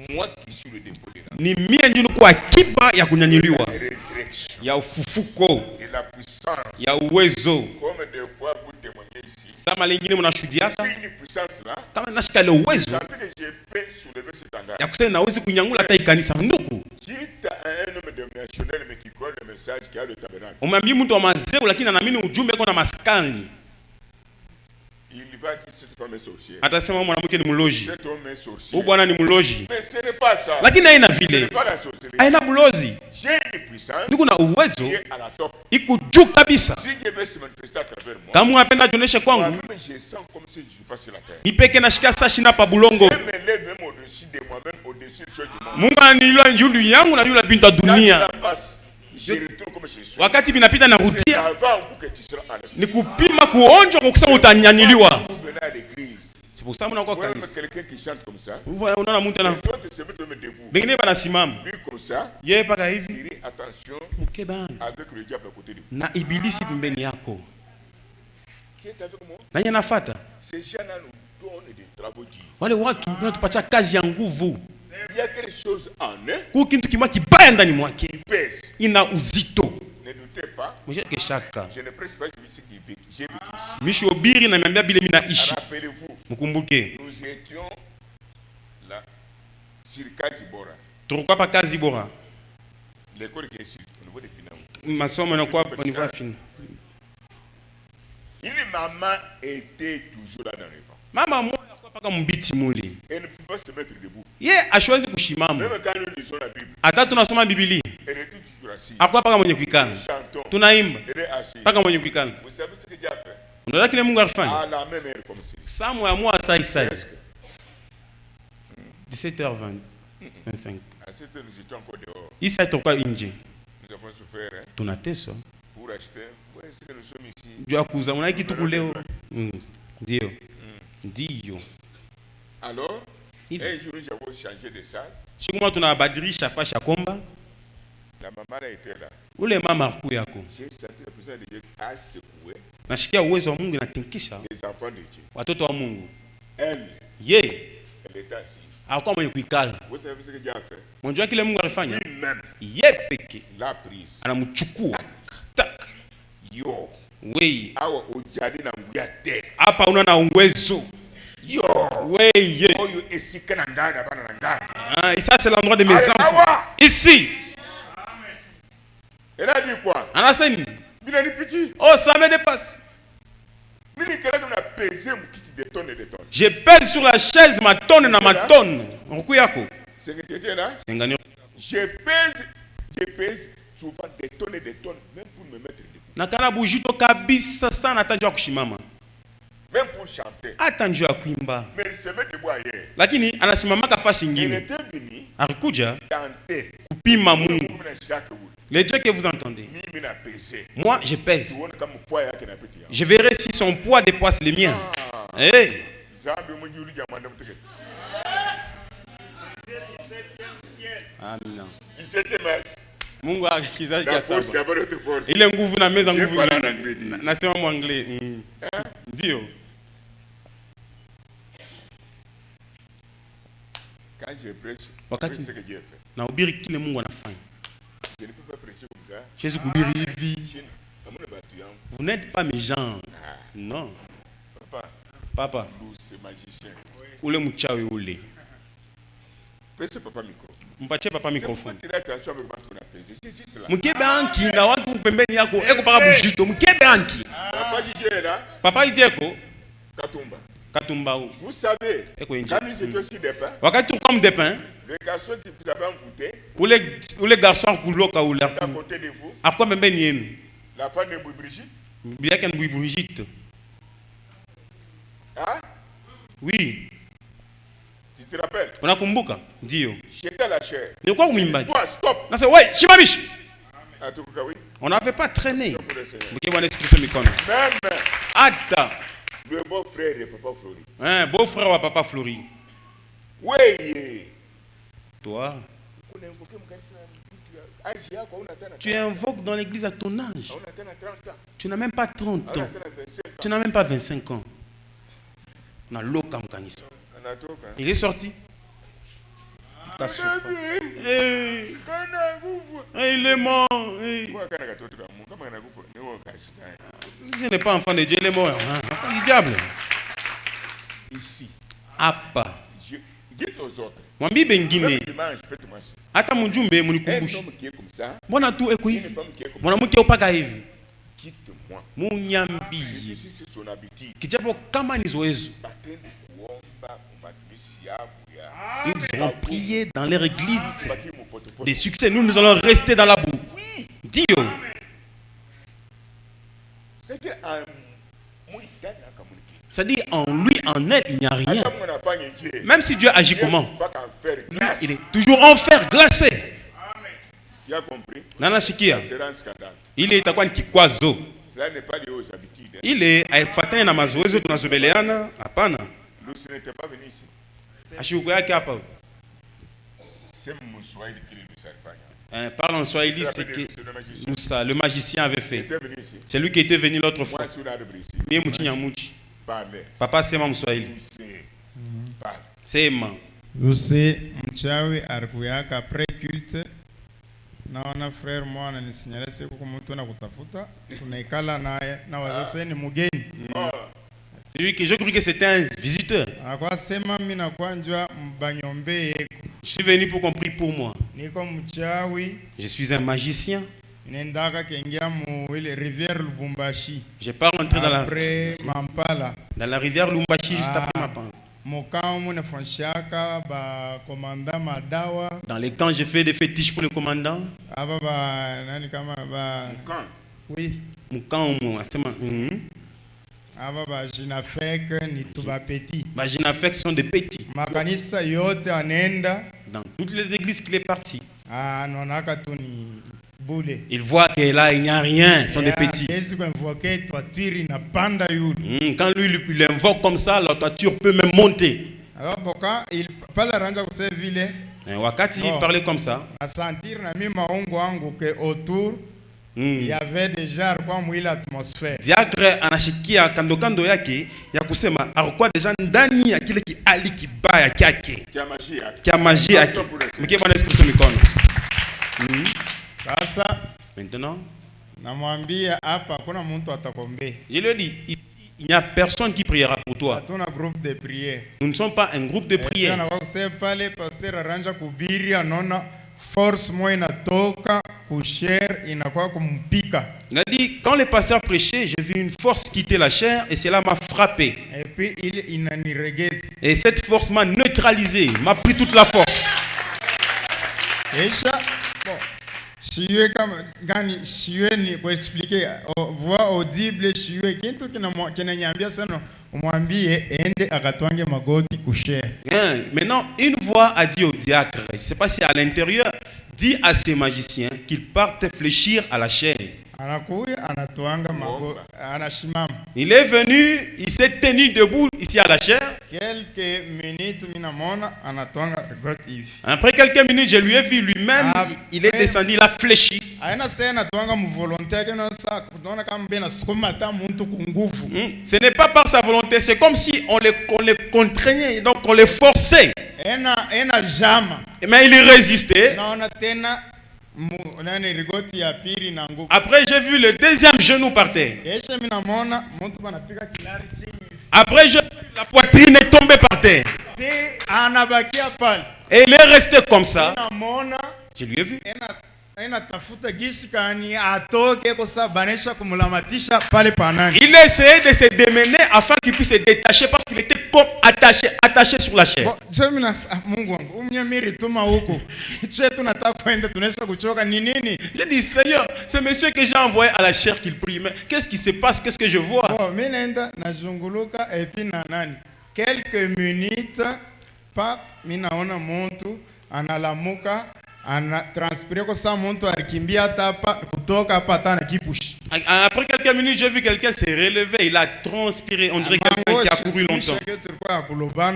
[SPEAKER 2] moi qui suis le dépôt de la
[SPEAKER 1] Ni mie ndio kwa akiba ya kunyanyiliwa,
[SPEAKER 2] résurrection
[SPEAKER 1] ya ufufuko,
[SPEAKER 2] et la puissance.
[SPEAKER 1] ya uwezo.
[SPEAKER 2] Comme des fois vous témoignez ici.
[SPEAKER 1] Sama lingine mnashuhudiaka
[SPEAKER 2] C'est une puissance là.
[SPEAKER 1] kama nashika ile uwezo
[SPEAKER 2] Sentez que je peux soulever cet engagement.
[SPEAKER 1] ya kusema nawezi kunyangula hata ikanisa. Ndugu,
[SPEAKER 2] Quitte à un homme dominationnel mais qui croit le message qui a le tabernacle.
[SPEAKER 1] umeambia mtu wa mazeu lakini anaamini ujumbe uko na maskani,
[SPEAKER 2] Il va dire cette femme est sorcière.
[SPEAKER 1] atasema mwanamke ni mloji,
[SPEAKER 2] Cet homme est sorcier.
[SPEAKER 1] huyu bwana ni mloji,
[SPEAKER 2] Mais ce n'est pas ça.
[SPEAKER 1] lakini haina
[SPEAKER 2] Ce n'est
[SPEAKER 1] vile,
[SPEAKER 2] pas la sorcellerie.
[SPEAKER 1] haina bulozi.
[SPEAKER 2] J'ai une puissance
[SPEAKER 1] Niko na uwezo
[SPEAKER 2] qui est à la top.
[SPEAKER 1] iko juu kabisa.
[SPEAKER 2] Si Dieu veut se manifester à travers moi,
[SPEAKER 1] Kama unapenda tuoneshe kwangu,
[SPEAKER 2] moi-même je sens comme si je suis pas sur la terre.
[SPEAKER 1] nipeke nashika saa shina pa bulongo.
[SPEAKER 2] Je me lève même au-dessus de moi-même, au-dessus de ceux du monde.
[SPEAKER 1] Mungu ananilua juu yangu na yule bintu ya
[SPEAKER 2] Quand
[SPEAKER 1] dunia.
[SPEAKER 2] ça passe, je retourne comme je suis.
[SPEAKER 1] Wakati binapita na
[SPEAKER 2] C'est
[SPEAKER 1] rudia
[SPEAKER 2] avant vous que tu seras enlevé.
[SPEAKER 1] ni kupima kuonjwa kwa kusema utanyanyiliwa.
[SPEAKER 2] Vous venez à l'église.
[SPEAKER 1] C'est pour ça mnakuwa
[SPEAKER 2] Vous voyez
[SPEAKER 1] kanisa.
[SPEAKER 2] quelqu'un qui chante comme ça.
[SPEAKER 1] Unaona mtu ana
[SPEAKER 2] Les autres se mettent même debout.
[SPEAKER 1] bengine banasimama.
[SPEAKER 2] Lui comme ça,
[SPEAKER 1] Yeye paka hivi.
[SPEAKER 2] il dit attention
[SPEAKER 1] Mke bana.
[SPEAKER 2] avec le diable à côté de vous.
[SPEAKER 1] Na ibilisi pembeni yako.
[SPEAKER 2] Qui est avec moi?
[SPEAKER 1] Nani anafuata?
[SPEAKER 2] Ces gens-là nous donnent des travaux durs.
[SPEAKER 1] Wale watu wanatupatia kazi ya nguvu.
[SPEAKER 2] Il y a quelque chose en eux
[SPEAKER 1] Kwa kitu kimoja kibaya ndani mwake.
[SPEAKER 2] qui pèse.
[SPEAKER 1] Ina uzito.
[SPEAKER 2] Ne doutez pas,
[SPEAKER 1] Mshike shaka.
[SPEAKER 2] je ne prêche pas, je dis ce qui vit. J'ai vécu ici.
[SPEAKER 1] Mishobiri na niambia bile mimi naishi.
[SPEAKER 2] Rappelez-vous,
[SPEAKER 1] Mkumbuke.
[SPEAKER 2] nous étions là, sur Kazibora,
[SPEAKER 1] Tulikuwa pa kazi bora.
[SPEAKER 2] l'école qui est ici, au niveau des finances.
[SPEAKER 1] Masomo yanakuwa kwa niveau fini.
[SPEAKER 2] Une maman était toujours là dans le vent.
[SPEAKER 1] Mama mmoja alikuwa paka mbiti muli.
[SPEAKER 2] Elle ne pouvait pas se mettre debout.
[SPEAKER 1] Ye ashwezi kushimama.
[SPEAKER 2] Même quand nous lisons la Bible,
[SPEAKER 1] Hata tunasoma Biblia.
[SPEAKER 2] elle était toujours assise.
[SPEAKER 1] Hakuwa paka mwenye kuikana.
[SPEAKER 2] Nous chantons,
[SPEAKER 1] Tunaimba
[SPEAKER 2] elle est assise.
[SPEAKER 1] paka mwenye kuikana.
[SPEAKER 2] Vous savez ce que Dieu a fait?
[SPEAKER 1] Unataka kile Mungu alifanya?
[SPEAKER 2] À la même heure comme ça.
[SPEAKER 1] Samu ya mwa sai sai.
[SPEAKER 2] Presque.
[SPEAKER 1] 17h20. 25.
[SPEAKER 2] À cette heure, nous étions encore dehors.
[SPEAKER 1] Isa tulikuwa nje.
[SPEAKER 2] Nous avons souffert hein,
[SPEAKER 1] Tunateswa.
[SPEAKER 2] pour acheter. Vous voyez ce que nous sommes ici.
[SPEAKER 1] Juu ya kuuza una kitu kuleo. Ndio. Ndio.
[SPEAKER 2] Alors,
[SPEAKER 1] Hivi.
[SPEAKER 2] un jour, nous avons changé de salle.
[SPEAKER 1] Siku moja tunabadilisha fasha komba.
[SPEAKER 2] La maman était là.
[SPEAKER 1] Ule mama akuu yako.
[SPEAKER 2] J'ai senti la puissance de Dieu à secouer
[SPEAKER 1] Nashikia uwezo wa Mungu inatinkisha
[SPEAKER 2] les enfants de Dieu.
[SPEAKER 1] watoto wa Mungu.
[SPEAKER 2] Elle,
[SPEAKER 1] Ye
[SPEAKER 2] elle était assise.
[SPEAKER 1] hakuwa mwenye kuikala.
[SPEAKER 2] Vous savez ce que Dieu a fait?
[SPEAKER 1] Unajua kile Mungu alifanya?
[SPEAKER 2] Lui-même
[SPEAKER 1] Ye peke
[SPEAKER 2] l'a prise.
[SPEAKER 1] anamchukua. Tak.
[SPEAKER 2] Yo.
[SPEAKER 1] Wei.
[SPEAKER 2] Awa ojali na nguyate.
[SPEAKER 1] Hapa una na uwezo.
[SPEAKER 2] Yo.
[SPEAKER 1] Oui, yeah.
[SPEAKER 2] Oyo esika na ngai na bana na ngai.
[SPEAKER 1] Ah, et ça c'est l'endroit de mes enfants. Ici.
[SPEAKER 2] Elle a dit quoi?
[SPEAKER 1] Anaseni.
[SPEAKER 2] Bila ni petit.
[SPEAKER 1] Oh, ça me dépasse.
[SPEAKER 2] Mini kala na peser mukiti de tonnes et de tonnes.
[SPEAKER 1] Je pèse sur la chaise ma tonne na ma tonne. Rukuyako.
[SPEAKER 2] C'est que tu étais là?
[SPEAKER 1] C'est un gagnant.
[SPEAKER 2] Je pèse souvent des tonnes et des tonnes, même pour me mettre debout.
[SPEAKER 1] Nakana bujito kabisa sana atanjua kushimama.
[SPEAKER 2] Même pour chanter.
[SPEAKER 1] Atanjua kuimba.
[SPEAKER 2] Mais il se met debout ailleurs.
[SPEAKER 1] Lakini anasimama kafasi
[SPEAKER 2] Il
[SPEAKER 1] nyingine.
[SPEAKER 2] était venu
[SPEAKER 1] Alikuja
[SPEAKER 2] chanter.
[SPEAKER 1] kupima Mungu. Les dieux que vous entendez.
[SPEAKER 2] Mimi na peser.
[SPEAKER 1] Moi, je pèse.
[SPEAKER 2] Tuone kama poids yake na petit.
[SPEAKER 1] Je verrai si son poids dépasse le mien. Hey.
[SPEAKER 2] Zambi mwenye jamani mteke.
[SPEAKER 1] Amina.
[SPEAKER 2] 17e âge.
[SPEAKER 1] Mungu akizazi
[SPEAKER 2] La
[SPEAKER 1] cha
[SPEAKER 2] force
[SPEAKER 1] saba.
[SPEAKER 2] kabla de force.
[SPEAKER 1] Ile nguvu na meza nguvu.
[SPEAKER 2] Voilà en anglais.
[SPEAKER 1] Nasema mu anglais. Ndio.
[SPEAKER 2] Quand je prêche,
[SPEAKER 1] Wakati
[SPEAKER 2] c'est ce que Dieu fait.
[SPEAKER 1] na ubiri kile Mungu anafanya.
[SPEAKER 2] Je ne peux pas prêcher comme ça.
[SPEAKER 1] Jésus kuhubiri hivi.
[SPEAKER 2] Chine, amuna batu yangu.
[SPEAKER 1] Vous n'êtes pas mes gens. Non.
[SPEAKER 2] Papa,
[SPEAKER 1] Papa,
[SPEAKER 2] c'est magicien.
[SPEAKER 1] ule mchawi ule.
[SPEAKER 2] Pèse papa micro.
[SPEAKER 1] Mpatie papa
[SPEAKER 2] C'est
[SPEAKER 1] microphone.
[SPEAKER 2] pour tirer attention avec ce qu'on a pesé. C'est juste là.
[SPEAKER 1] Mkebe anki na watu pembeni yako eko paka bujito. Mkebe anki.
[SPEAKER 2] Papa Didier est là.
[SPEAKER 1] Papa idieko
[SPEAKER 2] Katumba.
[SPEAKER 1] katumba u.
[SPEAKER 2] Vous savez,
[SPEAKER 1] Eko nje.
[SPEAKER 2] quand nous étions sur des pains,
[SPEAKER 1] Wakati tu comme des pains,
[SPEAKER 2] le garçon qui vous avait envoûté,
[SPEAKER 1] ule garçon kuloka ule
[SPEAKER 2] à côté de vous,
[SPEAKER 1] akwa pembeni yenu.
[SPEAKER 2] la femme de Brigitte,
[SPEAKER 1] Biaka ni Brigitte.
[SPEAKER 2] hein?
[SPEAKER 1] Oui.
[SPEAKER 2] Tu te rappelles?
[SPEAKER 1] Unakumbuka? Ndio.
[SPEAKER 2] J'étais à la chair.
[SPEAKER 1] Nilikuwa kumimbaji.
[SPEAKER 2] Toi, stop.
[SPEAKER 1] Nasa ouais, shimamishi.
[SPEAKER 2] À tout cas, oui.
[SPEAKER 1] On n'avait pas traîné.
[SPEAKER 2] Pour le Seigneur.
[SPEAKER 1] Mke Bwana Yesu Kristo mikono.
[SPEAKER 2] Même
[SPEAKER 1] Hata
[SPEAKER 2] le beau-frère de Papa Flori.
[SPEAKER 1] beau-frère wa papa Flori.
[SPEAKER 2] Oui.
[SPEAKER 1] Toi,
[SPEAKER 2] On a invoqué mon garçon. Âge yako, on attend à
[SPEAKER 1] tu invoques dans l'église à ton âge.
[SPEAKER 2] on attend à 30 ans.
[SPEAKER 1] Tu n'as même pas 30
[SPEAKER 2] On
[SPEAKER 1] ans.
[SPEAKER 2] attend à 25 ans.
[SPEAKER 1] Tu n'as même pas 25 ans. On a loka mkanisa.
[SPEAKER 2] On a tout, hein.
[SPEAKER 1] Il est sorti. Kasupa. Hey, il est mort. Hey.
[SPEAKER 2] Moi, quand on a tout, comment on a tout, on a tout.
[SPEAKER 1] Ce n'est pas enfant de Dieu, il est mort. Hein? Enfant du diable.
[SPEAKER 2] Ici,
[SPEAKER 1] Apa.
[SPEAKER 2] je dis aux autres.
[SPEAKER 1] Mwambi
[SPEAKER 2] Même
[SPEAKER 1] bengine.
[SPEAKER 2] dimanche, faites-moi ça.
[SPEAKER 1] Hata mjumbe
[SPEAKER 2] Un
[SPEAKER 1] munikumbushe.
[SPEAKER 2] homme qui est comme ça,
[SPEAKER 1] Mbona tu eko
[SPEAKER 2] une
[SPEAKER 1] hivi?
[SPEAKER 2] femme qui est comme ça,
[SPEAKER 1] Mwanamke upaka hivi.
[SPEAKER 2] dites-moi.
[SPEAKER 1] Munyambie.
[SPEAKER 2] Si c'est son habitude,
[SPEAKER 1] Kijapo kama ni zoezo.
[SPEAKER 2] bateni kuomba umatumishi yangu ya
[SPEAKER 1] Ils auront prié dans leur église
[SPEAKER 2] baki mupotopoto.
[SPEAKER 1] des succès. Nous allons rester dans la boue. Dio.
[SPEAKER 2] C'est-à-dire moi ndani akamuliki.
[SPEAKER 1] C'est-à-dire en lui, en elle, il n'y a rien.
[SPEAKER 2] Hata Mungu anafanya je.
[SPEAKER 1] Même si Dieu agit comment?
[SPEAKER 2] Mpaka faire
[SPEAKER 1] Lui,
[SPEAKER 2] glace.
[SPEAKER 1] il est toujours en fer glacé.
[SPEAKER 2] Tu as compris?
[SPEAKER 1] Nana Shikia.
[SPEAKER 2] C'est un scandale.
[SPEAKER 1] Ile itakuwa ni kikwazo.
[SPEAKER 2] Cela n'est pas lié aux habitudes.
[SPEAKER 1] Ile haifuatani na mazoezi tunazobeleana. Hapana.
[SPEAKER 2] Nous ce n'était pas venu ici.
[SPEAKER 1] Ashuko yake hapa.
[SPEAKER 2] C'est Mswahili qui nous a fait.
[SPEAKER 1] Parle en Swahili, c'est que Moussa, le magicien, avait
[SPEAKER 2] Il
[SPEAKER 1] fait.
[SPEAKER 2] était venu ici.
[SPEAKER 1] C'est lui qui était venu l'autre fois.
[SPEAKER 2] Moi, sur l'arbre ici.
[SPEAKER 1] Mie Mouchi.
[SPEAKER 2] Parlez.
[SPEAKER 1] Papa sema Mswahili.
[SPEAKER 2] C'est. Parle.
[SPEAKER 1] Sema.
[SPEAKER 3] Use mchawi alikuyaka après culte. Naona frère mwa ananisinyalia siku kumutu na kutafuta. Tunaikala naye na wazee ni mgeni.
[SPEAKER 1] Je crois que c'était un visiteur.
[SPEAKER 3] Akwa sema mimi nakuwa njwa mbanyombe yeko.
[SPEAKER 1] Je suis venu pour qu'on prie pour moi.
[SPEAKER 3] Niko mchawi.
[SPEAKER 1] Je suis un magicien.
[SPEAKER 3] Nendaka kengia mu ile rivière Lubumbashi.
[SPEAKER 1] Je pars rentrer
[SPEAKER 3] Après Mampala.
[SPEAKER 1] dans la rivière Lumbashi juste après ma panne.
[SPEAKER 3] Mokamu nafonshaka ba komanda madawa.
[SPEAKER 1] Dans les camps, j'ai fait des fétiches pour le commandant.
[SPEAKER 3] Aba ba nani kama ba
[SPEAKER 2] Quand?
[SPEAKER 3] oui.
[SPEAKER 1] Moukan, asema.
[SPEAKER 3] Aba ba jinafek ni tuba petit.
[SPEAKER 1] Jinafek, ce sont des petits.
[SPEAKER 3] Makanisa yote anenda.
[SPEAKER 1] Dans toutes les églises qu'il est parti.
[SPEAKER 3] Nonaka tu ni bule.
[SPEAKER 1] Il voit que là, il n'y a rien. Ce sont des petits. Quand lui, il invoque comme ça, la toiture peut même monter.
[SPEAKER 3] Alors, pourquoi il parle de ville?
[SPEAKER 1] Wakati il parlait comme ça.
[SPEAKER 3] À sentir na mi maungo angu que autour il y avait déjà quoi mwili atmosphère.
[SPEAKER 1] Diacre anashikia kando kando yake ya kusema alikuwa deja ndani ya kile kiali kibaya kyake. Kia magia yake. Mkie Bwana Yesu Kristo mikono.
[SPEAKER 3] Sasa
[SPEAKER 1] maintenant
[SPEAKER 3] namwambia hapa kuna mtu atakombe.
[SPEAKER 1] Je lui ai dit ici il il n'y a personne qui priera pour toi.
[SPEAKER 3] Hatuna groupe de prière.
[SPEAKER 1] Nous ne sommes pas un groupe de prière.
[SPEAKER 3] Na kusema pale pastor aranja kubiri anaona force moja inatoka kushare inakuwa kumpika.
[SPEAKER 1] Il a dit, quand les pasteurs prêchaient, j'ai vu une force quitter la chair et cela m'a frappé.
[SPEAKER 3] Et puis il inaniregeza.
[SPEAKER 1] Et cette force m'a neutralisé, m'a pris toute la force.
[SPEAKER 3] Esha bon. Shiwe kama gani shiwe ni kuexplique voix audible shiwe kintu kinanyambia sana umwambie ende akatwange magoti kushare.
[SPEAKER 1] Maintenant, une voix a dit au diacre, je ne sais pas si à l'intérieur, dit à ces magiciens qu'ils partent fléchir à la chair. Il est venu, il s'est tenu debout ici à la chair.
[SPEAKER 3] Quelques minutes,
[SPEAKER 1] après quelques minutes, je lui ai vu lui-même, il est descendu, il a fléchi. Ce n'est pas par sa volonté, c'est comme si on les contraignait, donc on les forçait. Mais il résistait. Après, j'ai vu le deuxième genou par terre. Après, j'ai vu la poitrine est tombée par terre. Et il est resté comme ça. Je lui ai vu. Il essayait de se démener afin qu'il puisse se détacher parce qu'il était comme attaché sur la chair. J'ai dit, Seigneur, ce monsieur que j'ai envoyé à la chair qu'il prie, mais qu'est-ce qui se passe? Qu'est-ce que je vois?
[SPEAKER 3] Quelques minutes, pas minaona muntu analamuka transpiré comme ça muntu alikimbia tapa kutoka hapa tana kipushi.
[SPEAKER 1] Après quelques minutes, j'ai vu quelqu'un se relever, il a transpiré, on dirait quelqu'un qui a couru longtemps.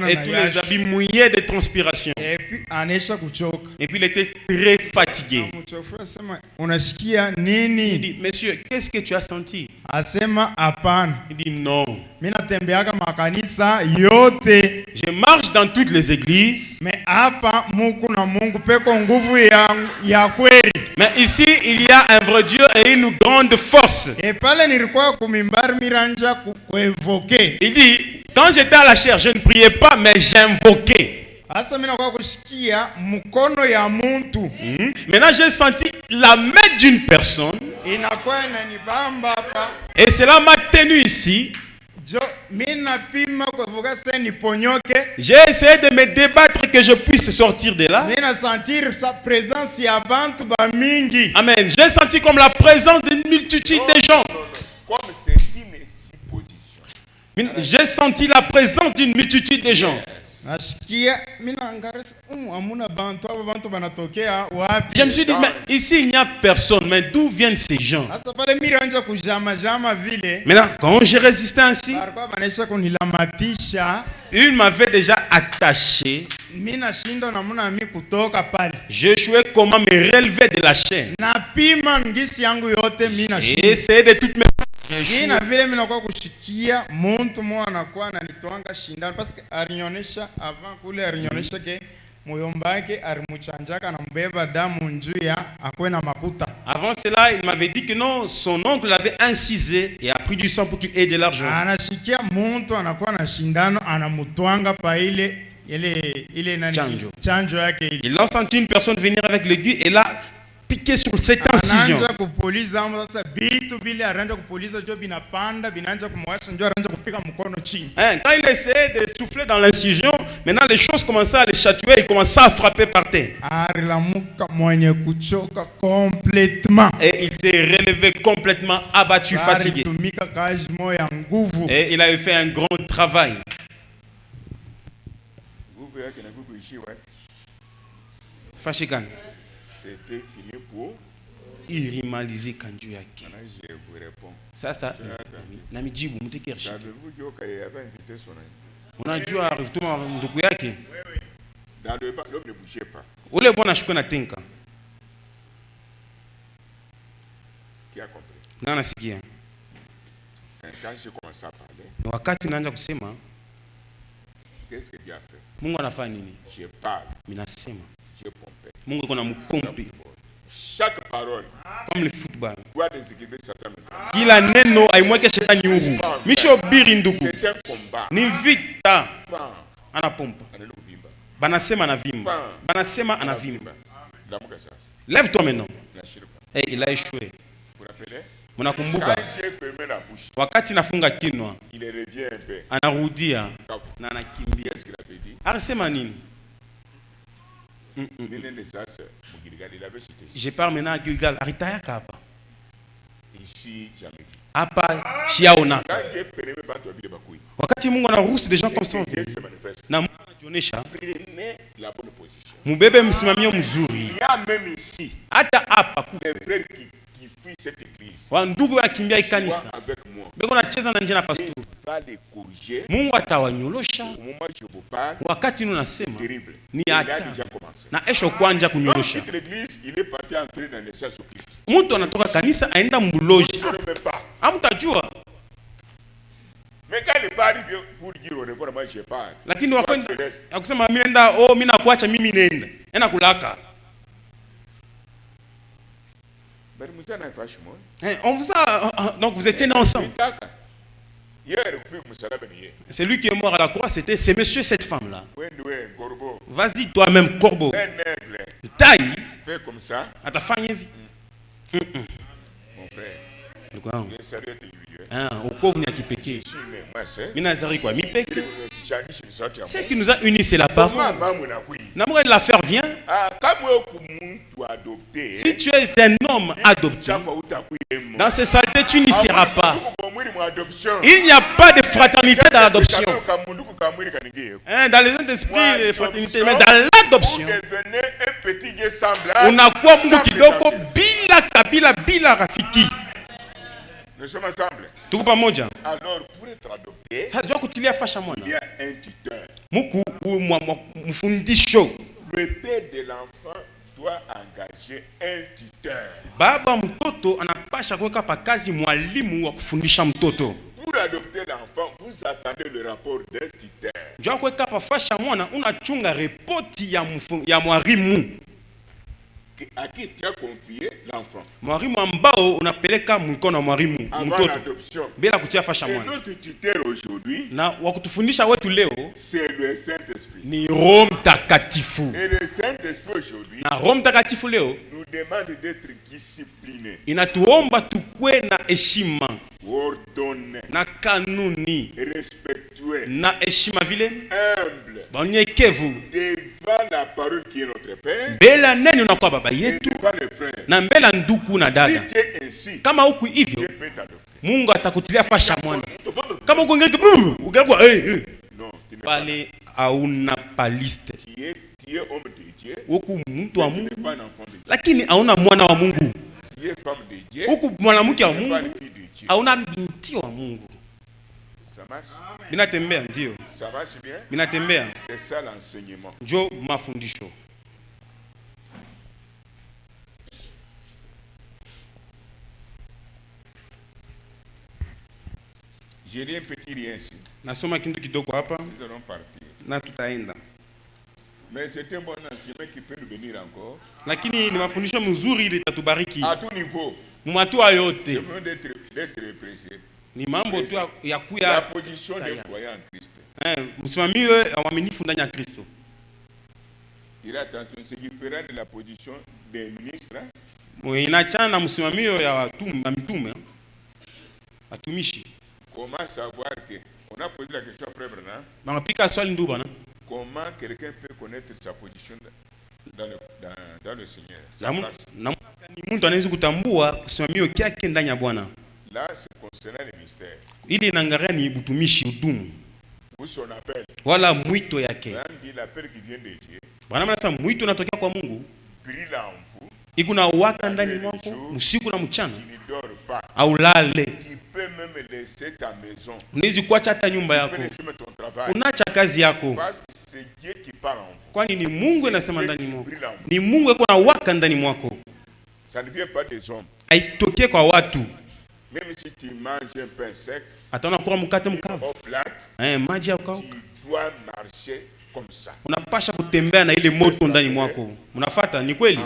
[SPEAKER 1] Et tous les habits mouillés de transpiration. Et puis il était très fatigué. Il dit, monsieur, qu'est-ce que tu as senti? Il dit, non. Je marche dans toutes les églises. Mais ici, il y a un vrai Dieu et une grande force. Il dit, quand j'étais à la chair, je ne priais pas, mais j'invoquais. Maintenant, j'ai senti la main d'une personne. Et cela m'a tenu ici. J'ai essayé de me débattre que je puisse sortir de là. Amen. J'ai senti comme la présence d'une multitude de gens. J'ai senti la présence d'une multitude de gens. Je me suis dit, mais ici il n'y a personne, mais d'où viennent ces gens? Maintenant, quand j'ai résisté ainsi, il m'avait déjà attaché. Je jouais comment me relever de la chaîne. J'ai essayé de toutes mes avant cela, il m'avait dit que non, son oncle l'avait incisé et a pris du sang pour qu'il ait de l'argent. Il a senti une personne venir avec l'aiguille et l'a piqué sur cette incision. Quand il essayait de souffler dans l'incision, maintenant les choses commençaient à les chatouer, il commençait à frapper par terre. Et il s'est relevé complètement abattu, fatigué. Et il avait fait un grand travail. Fashigan.
[SPEAKER 2] C'était fini pour
[SPEAKER 1] irimalize kanju yake.
[SPEAKER 2] Je vous réponds.
[SPEAKER 1] Sasa na mijibu mtekershi.
[SPEAKER 2] Savez-vous qu'il avait invité son ami?
[SPEAKER 1] Unajua alituma ndugu yake?
[SPEAKER 2] Dans le bar, l'homme ne bougeait pas.
[SPEAKER 1] Ule bwana shuko na tenka.
[SPEAKER 2] Qui a compris?
[SPEAKER 1] Na nasikia.
[SPEAKER 2] Quand je commence à parler,
[SPEAKER 1] wakati naanza kusema,
[SPEAKER 2] qu'est-ce que Dieu a fait?
[SPEAKER 1] Mungu anafanya nini?
[SPEAKER 2] Je parle.
[SPEAKER 1] Mimi nasema.
[SPEAKER 2] Dieu pompe.
[SPEAKER 1] Mungu yuko na mkompi.
[SPEAKER 2] Chaque parole
[SPEAKER 1] comme le football.
[SPEAKER 2] doit déséquilibrer Satan.
[SPEAKER 1] Kila neno aimweke shetani huru. Misho biri ndugu.
[SPEAKER 2] C'est un combat.
[SPEAKER 1] Ni vita.
[SPEAKER 2] Pan.
[SPEAKER 1] Anapompa.
[SPEAKER 2] Anavimba.
[SPEAKER 1] Banasema anavimba.
[SPEAKER 2] Pan.
[SPEAKER 1] Banasema anavimba.
[SPEAKER 2] L'amour que ça.
[SPEAKER 1] Lève-toi maintenant.
[SPEAKER 2] Lâchez le pas.
[SPEAKER 1] Eh, il a échoué.
[SPEAKER 2] Vous rappelez?
[SPEAKER 1] Mnakumbuka
[SPEAKER 2] Quand j'ai fermé la bouche,
[SPEAKER 1] wakati nafunga kinwa
[SPEAKER 2] il revient un peu.
[SPEAKER 1] anarudia
[SPEAKER 2] Kafu.
[SPEAKER 1] na anakimbia.
[SPEAKER 2] Qu'est-ce qu'il avait dit?
[SPEAKER 1] Alisema nini?
[SPEAKER 2] Nene de ça, c'est Mugirigal, il avait cité.
[SPEAKER 1] Je parle maintenant à Gilgal. Aritayaka hapa.
[SPEAKER 2] Ici, jamais vu.
[SPEAKER 1] Hapa shiaona.
[SPEAKER 2] Quand j'ai fermé ma bouche, il bakui.
[SPEAKER 1] Wakati Mungu anaruhusu des gens comme ça.
[SPEAKER 2] Dieu se manifeste.
[SPEAKER 1] Na Mungu anajionyesha,
[SPEAKER 2] Prenez la bonne position.
[SPEAKER 1] mubebe msimamio mzuri.
[SPEAKER 2] Il y a même ici
[SPEAKER 1] Hata hapa
[SPEAKER 2] des frères qui fuient cette église.
[SPEAKER 1] wandugu wanakimbia
[SPEAKER 2] Sois
[SPEAKER 1] ikanisa.
[SPEAKER 2] avec moi.
[SPEAKER 1] Beko nacheza na nje na pastor.
[SPEAKER 2] Il va les corriger.
[SPEAKER 1] Mungu atawanyolosha.
[SPEAKER 2] Au moment où je vous parle,
[SPEAKER 1] Wakati nunasema
[SPEAKER 2] terrible.
[SPEAKER 1] ni
[SPEAKER 2] Il a
[SPEAKER 1] hata
[SPEAKER 2] déjà commencé.
[SPEAKER 1] na esho kwanja
[SPEAKER 2] Quand il
[SPEAKER 1] kunyolosha.
[SPEAKER 2] quitte l'église, il est parti entrer dans les sciences occultes.
[SPEAKER 1] Mtu anatoka kanisa aenda mbuloji.
[SPEAKER 2] Je ne sais pas.
[SPEAKER 1] Hamtajua.
[SPEAKER 2] Mais quand il part pour dire au revoir, moi je pars.
[SPEAKER 1] Lakini
[SPEAKER 2] Toi,
[SPEAKER 1] wakwenda
[SPEAKER 2] tu restes.
[SPEAKER 1] akusema mimi naenda, oh mimi nakuacha mimi nenda. Ena kulaka.
[SPEAKER 2] Mais nous avons un vachement.
[SPEAKER 1] On vous a donc vous étiez nés ensemble.
[SPEAKER 2] Hier, vous faites Moussala Benye.
[SPEAKER 1] C'est lui qui est mort à la croix, c'est monsieur cette femme là.
[SPEAKER 2] Wendoué, Gorbo.
[SPEAKER 1] Vas-y toi-même corbeau.
[SPEAKER 2] Un aigle.
[SPEAKER 1] Taille
[SPEAKER 2] Fais comme ça,
[SPEAKER 1] atafanya hivi.
[SPEAKER 2] mon frère.
[SPEAKER 1] Ndugu yangu.
[SPEAKER 2] Le sérieux est individuel.
[SPEAKER 1] Wokovu ni ya kipekee.
[SPEAKER 2] Je suis né, moi c'est.
[SPEAKER 1] Mimi nazari kwa mipeke.
[SPEAKER 2] Chani chez sorti.
[SPEAKER 1] Ce qui nous a unis c'est la parole.
[SPEAKER 2] Maman mon akui.
[SPEAKER 1] Na moi l'affaire vient.
[SPEAKER 2] Ah, comme vous adopté.
[SPEAKER 1] Si tu es un homme adopté, dans ces saletés tu n'y seras pas. Il n'y a pas de fraternité dans l'adoption. Dans les esprits de fraternité, mais dans l'adoption, on a quoi Mungu kidogo bila kabila bila rafiki.
[SPEAKER 2] Nous sommes ensemble.
[SPEAKER 1] Tuko pamoja.
[SPEAKER 2] Alors, pour être adopté,
[SPEAKER 1] Sasa jua kutilia fasha mwana.
[SPEAKER 2] il y a un tuteur.
[SPEAKER 1] Muku mfundisho.
[SPEAKER 2] Le père de l'enfant doit engager un tuteur.
[SPEAKER 1] Baba mtoto anapasha kuweka pa kazi mwalimu wa kufundisha mtoto.
[SPEAKER 2] Pour adopter l'enfant, vous attendez le rapport d'un tuteur.
[SPEAKER 1] Jua kuweka pa fasha mwana unachunga ripoti ya mwalimu.
[SPEAKER 2] À qui tu as confié l'enfant?
[SPEAKER 1] Mwalimu ambao unapeleka mkono wa mwalimu
[SPEAKER 2] Avant
[SPEAKER 1] mtoto
[SPEAKER 2] l'adoption.
[SPEAKER 1] bila kutia fasha
[SPEAKER 2] Et
[SPEAKER 1] mwana.
[SPEAKER 2] notre tuteur aujourd'hui,
[SPEAKER 1] Na wakutufundisha wetu leo
[SPEAKER 2] c'est le Saint-Esprit.
[SPEAKER 1] ni Roho Mtakatifu.
[SPEAKER 2] Et le Saint-Esprit aujourd'hui
[SPEAKER 1] Na Roho Mtakatifu leo
[SPEAKER 2] nous demande d'être disciplinés,
[SPEAKER 1] inatuomba tukue na heshima
[SPEAKER 2] ordonnés,
[SPEAKER 1] na kanuni
[SPEAKER 2] respectueux,
[SPEAKER 1] na heshima vile
[SPEAKER 2] humbles,
[SPEAKER 1] banyenyekevu
[SPEAKER 2] devant la parole qui est notre Père
[SPEAKER 1] mbele neno na kwa baba
[SPEAKER 2] et
[SPEAKER 1] yetu
[SPEAKER 2] devant les frères.
[SPEAKER 1] na mbele ndugu na
[SPEAKER 2] Si
[SPEAKER 1] dada.
[SPEAKER 2] tu es ainsi,
[SPEAKER 1] Kama huku hivyo
[SPEAKER 2] Dieu peut t'adopter.
[SPEAKER 1] Mungu atakutilia fasha mwana.
[SPEAKER 2] Non,
[SPEAKER 1] Kama uko ngeke ugagwa
[SPEAKER 2] tu n'es pas.
[SPEAKER 1] pale hauna paliste.
[SPEAKER 2] Tu es homme de Dieu,
[SPEAKER 1] Huku mtu wa
[SPEAKER 2] tu n'es
[SPEAKER 1] Mungu
[SPEAKER 2] pas un enfant de Dieu.
[SPEAKER 1] lakini hauna mwana wa Mungu.
[SPEAKER 2] Tu es femme de Dieu,
[SPEAKER 1] Huku mwanamke wa
[SPEAKER 2] tu n'es pas
[SPEAKER 1] Mungu
[SPEAKER 2] une fille de Dieu.
[SPEAKER 1] hauna binti wa Mungu.
[SPEAKER 2] Ça marche?
[SPEAKER 1] Binatembea ndio.
[SPEAKER 2] Ça marche bien?
[SPEAKER 1] Binatembea
[SPEAKER 2] C'est ça l'enseignement.
[SPEAKER 1] njo mafundisho.
[SPEAKER 2] J'ai dit un petit rien ici.
[SPEAKER 1] Nasoma kintu kidogo hapa
[SPEAKER 2] Nous allons partir.
[SPEAKER 1] na tutaenda.
[SPEAKER 2] Mais c'est un bon enseignement qui peut nous venir encore.
[SPEAKER 1] Lakini ni mafundisho mzuri ili tatubariki
[SPEAKER 2] À tout niveau.
[SPEAKER 1] mwatua
[SPEAKER 2] C'est
[SPEAKER 1] yote.
[SPEAKER 2] bon d'être pressé.
[SPEAKER 1] Ni mambo tu ya
[SPEAKER 2] La
[SPEAKER 1] kuya
[SPEAKER 2] position d'un croyant en Christ.
[SPEAKER 1] msimamiwe mwaminifu ndani ya Kristo.
[SPEAKER 2] Il a attention, c'est différent de la position des ministres.
[SPEAKER 1] Inachana na msimamio ya mitume watumishi.
[SPEAKER 2] Comment savoir que... On a posé la question après Bernard.
[SPEAKER 1] Banapika swali ndugu bana.
[SPEAKER 2] Comment quelqu'un peut connaître sa position dans le Seigneur? Sa place.
[SPEAKER 1] Na ni mtu anaweza kutambua kusimamio kyake ndani ya Bwana.
[SPEAKER 2] Là, c'est concernant les mystères.
[SPEAKER 1] Ili inaangalia ni utumishi utumu
[SPEAKER 2] Ou son appel.
[SPEAKER 1] wala mwito yake.
[SPEAKER 2] Là, on dit l'appel qui vient de Dieu.
[SPEAKER 1] Bwana sasa mwito unatokea kwa Mungu.
[SPEAKER 2] Brille en vous.
[SPEAKER 1] Ikuna waka ndani mwako usiku na mchana.
[SPEAKER 2] Tu ne dors pas.
[SPEAKER 1] Au lale.
[SPEAKER 2] Tu peux même laisser ta maison.
[SPEAKER 1] Unaweza kuacha hata nyumba
[SPEAKER 2] Tu
[SPEAKER 1] yako.
[SPEAKER 2] peux laisser ton travail.
[SPEAKER 1] Unaacha kazi yako.
[SPEAKER 2] Parce que c'est Dieu qui parle en vous.
[SPEAKER 1] Kwani ni Mungu anasema ndani mwako. Ni Mungu yuko na waka ndani mwako.
[SPEAKER 2] Ça ne vient pas des hommes.
[SPEAKER 1] Haitokee kwa watu.
[SPEAKER 2] Même si tu manges un pain sec,
[SPEAKER 1] Ataona kwa mkate
[SPEAKER 2] au
[SPEAKER 1] mkavu.
[SPEAKER 2] plate,
[SPEAKER 1] Maji yako.
[SPEAKER 2] tu dois marcher comme ça.
[SPEAKER 1] Unapasha kutembea na ile moto ndani mwako. Unafuata ni kweli?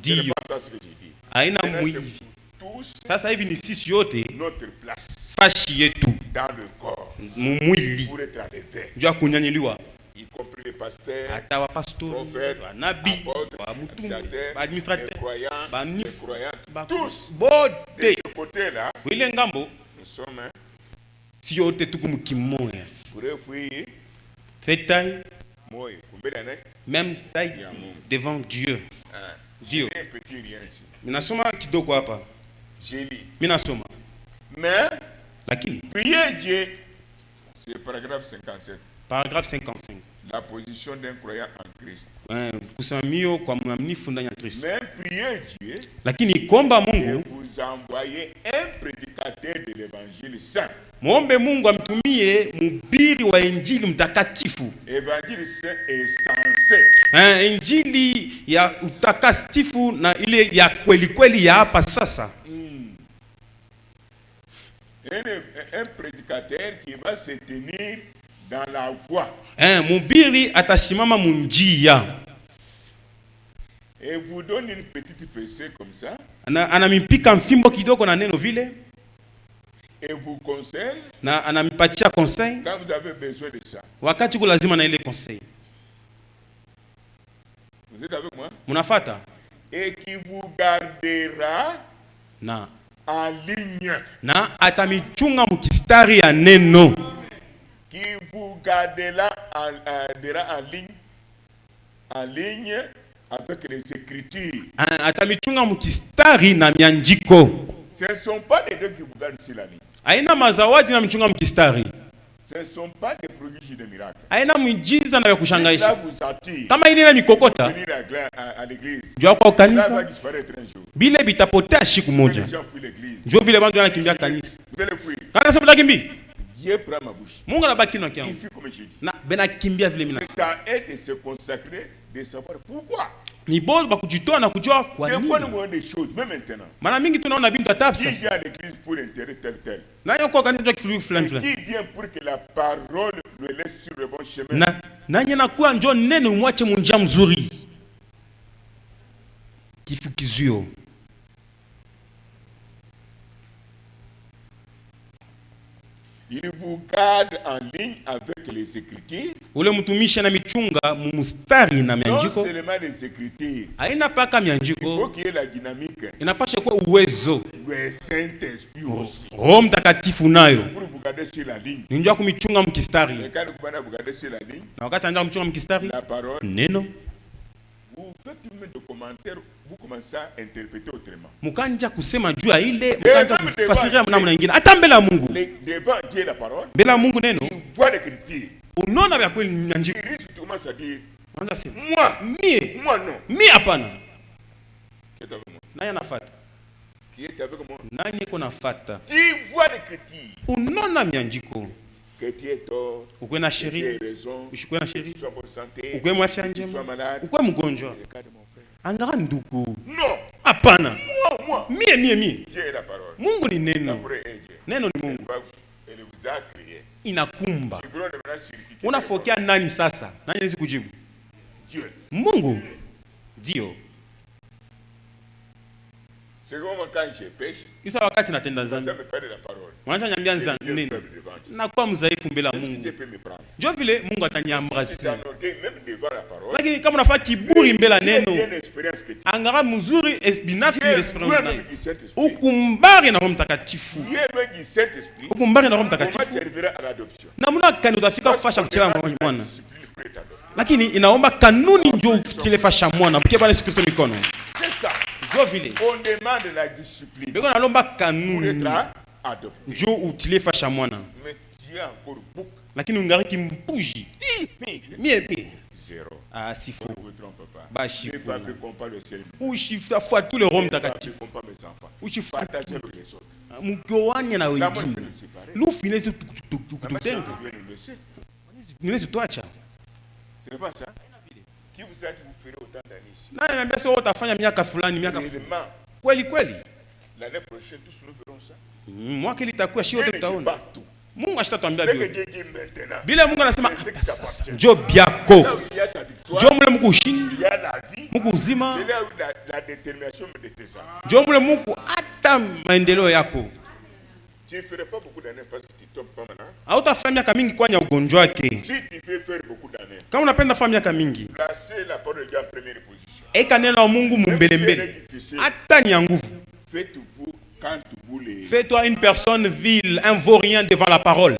[SPEAKER 2] Ce n'est pas ça ce que j'ai dit.
[SPEAKER 1] Haina
[SPEAKER 2] Maintenant,
[SPEAKER 1] mwili.
[SPEAKER 2] c'est tous
[SPEAKER 1] Sasa hivi ni sisi yote
[SPEAKER 2] notre place
[SPEAKER 1] fashi yetu
[SPEAKER 2] dans le corps
[SPEAKER 1] mwili
[SPEAKER 2] pour être enlevé,
[SPEAKER 1] juu ya kunyanyiliwa,
[SPEAKER 2] y compris les pasteurs,
[SPEAKER 1] hata wapastori,
[SPEAKER 2] prophètes,
[SPEAKER 1] wanabii,
[SPEAKER 2] apôtres,
[SPEAKER 1] wamutume,
[SPEAKER 2] administrateurs,
[SPEAKER 1] administrateur,
[SPEAKER 2] les croyants, les
[SPEAKER 1] banifu,
[SPEAKER 2] croyantes, tous. De
[SPEAKER 1] bote
[SPEAKER 2] ce côté-là,
[SPEAKER 1] kwile ngambo
[SPEAKER 2] nous sommes
[SPEAKER 1] si yote tuku mukimoya,
[SPEAKER 2] pour refuir
[SPEAKER 1] cette taille,
[SPEAKER 2] moi,
[SPEAKER 1] même taille devant Dieu. Dieu.
[SPEAKER 2] un petit rien ici.
[SPEAKER 1] Minasoma kidogo hapa.
[SPEAKER 2] J'ai lu.
[SPEAKER 1] Minasoma.
[SPEAKER 2] Mais,
[SPEAKER 1] Lakini
[SPEAKER 2] prier Dieu, c'est le paragraphe 57.
[SPEAKER 1] paragraphe 55.
[SPEAKER 2] La position d'un croyant en Christ.
[SPEAKER 1] Kusamio kwa mwaminifu ndani ya Kristo.
[SPEAKER 2] Mais prier Dieu,
[SPEAKER 1] Lakini kuomba
[SPEAKER 2] et
[SPEAKER 1] Mungu,
[SPEAKER 2] vous envoyez un prédicateur de l'évangile saint.
[SPEAKER 1] muombe Mungu amtumie mhubiri wa injili mtakatifu.
[SPEAKER 2] Évangile saint est censé.
[SPEAKER 1] Injili ya utakatifu na ile ya kweli kweli ya hapa sasa.
[SPEAKER 2] Un prédicateur qui va se tenir dans la voie.
[SPEAKER 1] Mhubiri atasimama munjia.
[SPEAKER 2] Et vous donne une petite fessée comme ça.
[SPEAKER 1] Anamipika mfimbo kidogo na neno vile.
[SPEAKER 2] Et vous conseille.
[SPEAKER 1] Na anamipatia conseil.
[SPEAKER 2] Quand vous avez besoin de ça.
[SPEAKER 1] Wakati ku lazima na ile conseil.
[SPEAKER 2] Vous êtes avec moi?
[SPEAKER 1] Munafata?
[SPEAKER 2] Et qui vous gardera
[SPEAKER 1] Na
[SPEAKER 2] en ligne.
[SPEAKER 1] Na atamichunga mukistari ya neno.
[SPEAKER 2] Qui vous gardera en ligne avec les Écritures.
[SPEAKER 1] Atamichunga mukistari na mianjiko.
[SPEAKER 2] Ce ne sont pas les deux qui vous gardent sur la ligne.
[SPEAKER 1] Aina mazawadi na michunga mukistari.
[SPEAKER 2] Ce ne sont pas des prodiges de miracles.
[SPEAKER 1] Aina miujiza na ya kushangaisha.
[SPEAKER 2] Cela vous attire.
[SPEAKER 1] Kama ile na mikokota.
[SPEAKER 2] Venir à l'église.
[SPEAKER 1] Jua kwa
[SPEAKER 2] Cela va
[SPEAKER 1] kanisa.
[SPEAKER 2] disparaître un jour.
[SPEAKER 1] Bile bitapotea siku moja.
[SPEAKER 2] Les gens fuient l'église.
[SPEAKER 1] Njoo vile bantu wanakimbia kanisa.
[SPEAKER 2] Vous allez fuir.
[SPEAKER 1] Kana sema takimbi.
[SPEAKER 2] Dieu prend ma bouche.
[SPEAKER 1] Mungu anabaki na
[SPEAKER 2] Il
[SPEAKER 1] kiangu.
[SPEAKER 2] fait comme j'ai dit.
[SPEAKER 1] Na bena kimbia vile mina.
[SPEAKER 2] C'est à elle de se consacrer, de savoir pourquoi.
[SPEAKER 1] Ni bora bakujitoa na kujua kwa
[SPEAKER 2] Des fois, nous
[SPEAKER 1] nini.
[SPEAKER 2] voyons des choses, même maintenant.
[SPEAKER 1] Mara mingi tunaona bintu atabu
[SPEAKER 2] Qui
[SPEAKER 1] sasa.
[SPEAKER 2] vient à l'église pour intérêt tel.
[SPEAKER 1] Na yoko kanisa ndio kifulu fulani
[SPEAKER 2] Et
[SPEAKER 1] fulani.
[SPEAKER 2] qui vient pour que la parole le laisse sur le bon chemin.
[SPEAKER 1] Na nakuwa njoo neno umwache munjia mzuri. Kifukizio.
[SPEAKER 2] Il vous garde en ligne avec les Écritures.
[SPEAKER 1] Ule mtumishi na michunga mustari na
[SPEAKER 2] Non
[SPEAKER 1] mianjiko.
[SPEAKER 2] seulement les Écritures.
[SPEAKER 1] Haina paka
[SPEAKER 2] Il faut
[SPEAKER 1] mianjiko.
[SPEAKER 2] qu'il y ait la dynamique.
[SPEAKER 1] Inapasha kuwa uwezo.
[SPEAKER 2] Le Saint-Esprit aussi.
[SPEAKER 1] Roho Mtakatifu nayo.
[SPEAKER 2] Pour vous garder sur la ligne.
[SPEAKER 1] Ni njoo kumichunga mkistari.
[SPEAKER 2] Et quand vous gardez sur la ligne,
[SPEAKER 1] Na wakati anaanza kumchunga mkistari,
[SPEAKER 2] la parole,
[SPEAKER 1] neno
[SPEAKER 2] vous faites une de commentaires, vous commencez à interpréter autrement.
[SPEAKER 1] mukanja kusema juu ya ile, mukanja kufasiria namna nyingine. Hata mbele ya Mungu.
[SPEAKER 2] Devant Dieu la parole,
[SPEAKER 1] Mbele ya Mungu neno,
[SPEAKER 2] tu vois l'écriture.
[SPEAKER 1] unaona vya kweli nyanjiko.
[SPEAKER 2] Tu risques, tu commences à dire,
[SPEAKER 1] Anza sema,
[SPEAKER 2] moi non.
[SPEAKER 1] mie hapana.
[SPEAKER 2] Qui est avec moi?
[SPEAKER 1] Nani anafuata?
[SPEAKER 2] Qui est avec moi?
[SPEAKER 1] Nani iko nafuata?
[SPEAKER 2] Tu vois l'écriture.
[SPEAKER 1] Unaona mianjiko.
[SPEAKER 2] Que tu es tort,
[SPEAKER 1] Ukwe na
[SPEAKER 2] que tu
[SPEAKER 1] sheria,
[SPEAKER 2] as raison,
[SPEAKER 1] ushikwe na
[SPEAKER 2] que
[SPEAKER 1] sheria.
[SPEAKER 2] tu sois en bonne santé,
[SPEAKER 1] Ukwe mwafya
[SPEAKER 2] que tu sois
[SPEAKER 1] njema.
[SPEAKER 2] malade.
[SPEAKER 1] Ukwe mgonjwa.
[SPEAKER 2] Le cas de mon frère.
[SPEAKER 1] Angara ndugu.
[SPEAKER 2] Non,
[SPEAKER 1] Hapana.
[SPEAKER 2] moi.
[SPEAKER 1] Mie.
[SPEAKER 2] Dieu est la parole.
[SPEAKER 1] Mungu ni
[SPEAKER 2] La
[SPEAKER 1] neno.
[SPEAKER 2] parole est Dieu.
[SPEAKER 1] Neno ni Mungu.
[SPEAKER 2] Elle vous a créé.
[SPEAKER 1] Inakumba.
[SPEAKER 2] Tu veux devenir sur qui?
[SPEAKER 1] Unafokea nani sasa? Nani anaweza kujibu?
[SPEAKER 2] Dieu.
[SPEAKER 1] Mungu. Dio.
[SPEAKER 2] C'est comme quand je pêche,
[SPEAKER 1] Isa wakati natenda
[SPEAKER 2] ça
[SPEAKER 1] dhambi.
[SPEAKER 2] me parle de la parole.
[SPEAKER 1] Mwanza nyambia
[SPEAKER 2] Dieu
[SPEAKER 1] nini?
[SPEAKER 2] est faible devant Dieu.
[SPEAKER 1] Nakuwa mzaifu mbele ya
[SPEAKER 2] Est-ce que
[SPEAKER 1] Mungu.
[SPEAKER 2] Dieu peut me prendre?
[SPEAKER 1] Njoo vile Mungu
[SPEAKER 2] C'est
[SPEAKER 1] ataniambrasi.
[SPEAKER 2] un orgueil même devant la parole.
[SPEAKER 1] Lakini kama unafanya kiburi mbele ya
[SPEAKER 2] Il y a
[SPEAKER 1] neno,
[SPEAKER 2] une expérience que tu
[SPEAKER 1] angara mzuri binafsi ile
[SPEAKER 2] es
[SPEAKER 1] experience
[SPEAKER 2] loin
[SPEAKER 1] nayo.
[SPEAKER 2] même du Saint-Esprit.
[SPEAKER 1] Ukumbari na Roho Mtakatifu.
[SPEAKER 2] Tu es loin du Saint-Esprit.
[SPEAKER 1] Ukumbari na Roho
[SPEAKER 2] Comment tu
[SPEAKER 1] Mtakatifu.
[SPEAKER 2] arriveras à l'adoption?
[SPEAKER 1] Namna gani utafika kufasha kuchela mwana?
[SPEAKER 2] Discipline pour être adopté.
[SPEAKER 1] Lakini inaomba kanuni ndio utile fasha mwana. Mpigie Bwana Yesu Kristo mikono.
[SPEAKER 2] C'est ça.
[SPEAKER 1] Njoo vile.
[SPEAKER 2] On demande la discipline
[SPEAKER 1] Biko nalomba
[SPEAKER 2] pour
[SPEAKER 1] kanuni
[SPEAKER 2] être adopté.
[SPEAKER 1] njoo utile fasha mwana.
[SPEAKER 2] Mais tu as encore beaucoup.
[SPEAKER 1] Lakini ungariki mpuji. Mie.
[SPEAKER 2] Zéro.
[SPEAKER 1] Ah, sifu.
[SPEAKER 2] Ne vous trompe pas.
[SPEAKER 1] Bashi
[SPEAKER 2] Ne
[SPEAKER 1] kuna.
[SPEAKER 2] fabriquons pas le ciel.
[SPEAKER 1] Ushifua tous les Roho
[SPEAKER 2] Ne
[SPEAKER 1] Mtakatifu.
[SPEAKER 2] fabriquons pas mes enfants.
[SPEAKER 1] Ushifua
[SPEAKER 2] Partagez avec les autres.
[SPEAKER 1] mgawanye na
[SPEAKER 2] La mort peut
[SPEAKER 1] wengine.
[SPEAKER 2] nous séparer.
[SPEAKER 1] Lufu inaweza
[SPEAKER 2] La mort
[SPEAKER 1] kututenga.
[SPEAKER 2] Dieu nous le sait.
[SPEAKER 1] Inaweza tuacha.
[SPEAKER 2] Ce n'est pas ça. Qui vous a dit que vous ferez autant d'années ici?
[SPEAKER 1] Na niambia sasa utafanya miaka fulani, miaka
[SPEAKER 2] Réellement,
[SPEAKER 1] kweli.
[SPEAKER 2] l'année prochaine, tous nous verrons ça.
[SPEAKER 1] Mwaka litakuwa shio
[SPEAKER 2] Dieu ne dit
[SPEAKER 1] tutaona.
[SPEAKER 2] pas tout.
[SPEAKER 1] Mungu ashatatuambia
[SPEAKER 2] Ce que
[SPEAKER 1] vile.
[SPEAKER 2] Dieu dit maintenant,
[SPEAKER 1] Bila Mungu anasema
[SPEAKER 2] c'est ce qui
[SPEAKER 1] sasa
[SPEAKER 2] t'appartient.
[SPEAKER 1] njoo byako.
[SPEAKER 2] Là où il y a ta victoire,
[SPEAKER 1] Njo mule muku
[SPEAKER 2] il
[SPEAKER 1] ushindi,
[SPEAKER 2] y a la vie.
[SPEAKER 1] muku uzima.
[SPEAKER 2] C'est là où la détermination de tes âmes.
[SPEAKER 1] Njo mule muku hata maendeleo yako.
[SPEAKER 2] Tu ne ferais pas beaucoup d'années parce que tu tombes pas maintenant.
[SPEAKER 1] Hautafanya miaka mingi kwanya ugonjwa wake.
[SPEAKER 2] Si tu veux faire beaucoup d'années,
[SPEAKER 1] Kama unapenda fanya miaka mingi,
[SPEAKER 2] placez la parole de Dieu en première position.
[SPEAKER 1] eka neno la Mungu mumbele mbele. Hata ni ya nguvu.
[SPEAKER 2] Faites-vous quand vous les...
[SPEAKER 1] Fais-toi une personne vile, un vaurien devant la parole.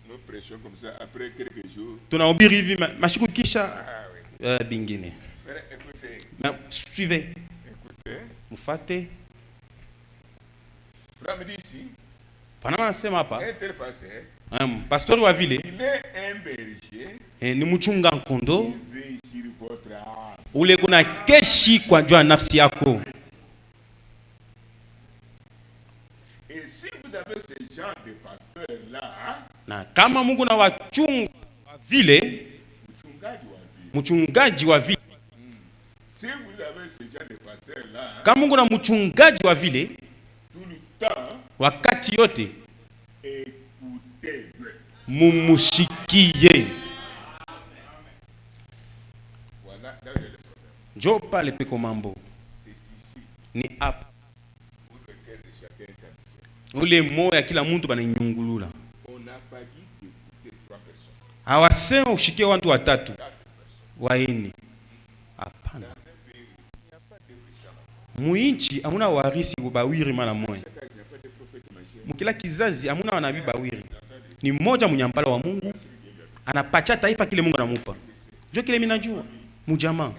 [SPEAKER 2] Nous prêchons comme ça après quelques jours.
[SPEAKER 1] Tunahubiri hivi mashiku kisha
[SPEAKER 2] Ah oui.
[SPEAKER 1] bingine.
[SPEAKER 2] Mais écoutez,
[SPEAKER 1] Suivez.
[SPEAKER 2] écoutez.
[SPEAKER 1] Mufate.
[SPEAKER 2] Frère me dit ici,
[SPEAKER 1] Panama nasema hapa,
[SPEAKER 2] un tel pasteur,
[SPEAKER 1] pastori wa vile
[SPEAKER 2] il est un berger,
[SPEAKER 1] ni mchunga nkondo
[SPEAKER 2] il veille sur votre âme.
[SPEAKER 1] ule kuna keshi kwa jua nafsi yako.
[SPEAKER 2] Et si vous avez ce genre de pasteur-là,
[SPEAKER 1] Na kama Mungu na wachunga wa vile, mchungaji wa vile,
[SPEAKER 2] si vous avez ce genre de pasteur-là,
[SPEAKER 1] kama Mungu na mchungaji wa vile,
[SPEAKER 2] tout le temps,
[SPEAKER 1] wakati yote
[SPEAKER 2] écoutez-le.
[SPEAKER 1] mumushikie.
[SPEAKER 2] Voilà, là où il y a le problème.
[SPEAKER 1] Njo pale peko mambo
[SPEAKER 2] C'est ici
[SPEAKER 1] ni hapa,
[SPEAKER 2] où le cœur de chacun est amusé.
[SPEAKER 1] ule moyo ya kila mtu banainyungulula.
[SPEAKER 2] On n'a pas dit d'écouter 3 personnes,
[SPEAKER 1] Hawasema ushikie watu watatu
[SPEAKER 2] 4 personnes.
[SPEAKER 1] waini. Hapana,
[SPEAKER 2] Dans un pays, il n'y a pas de méchants.
[SPEAKER 1] muinchi amuna warisi bawiri mara moya.
[SPEAKER 2] Chaque il n'y a pas de prophète magicien.
[SPEAKER 1] Mukila kizazi amuna wanabii bawiri, ni mmoja mnyampala wa Mungu anapacha taifa kile Mungu anamupa. Njo kile mimi najua mujamaa,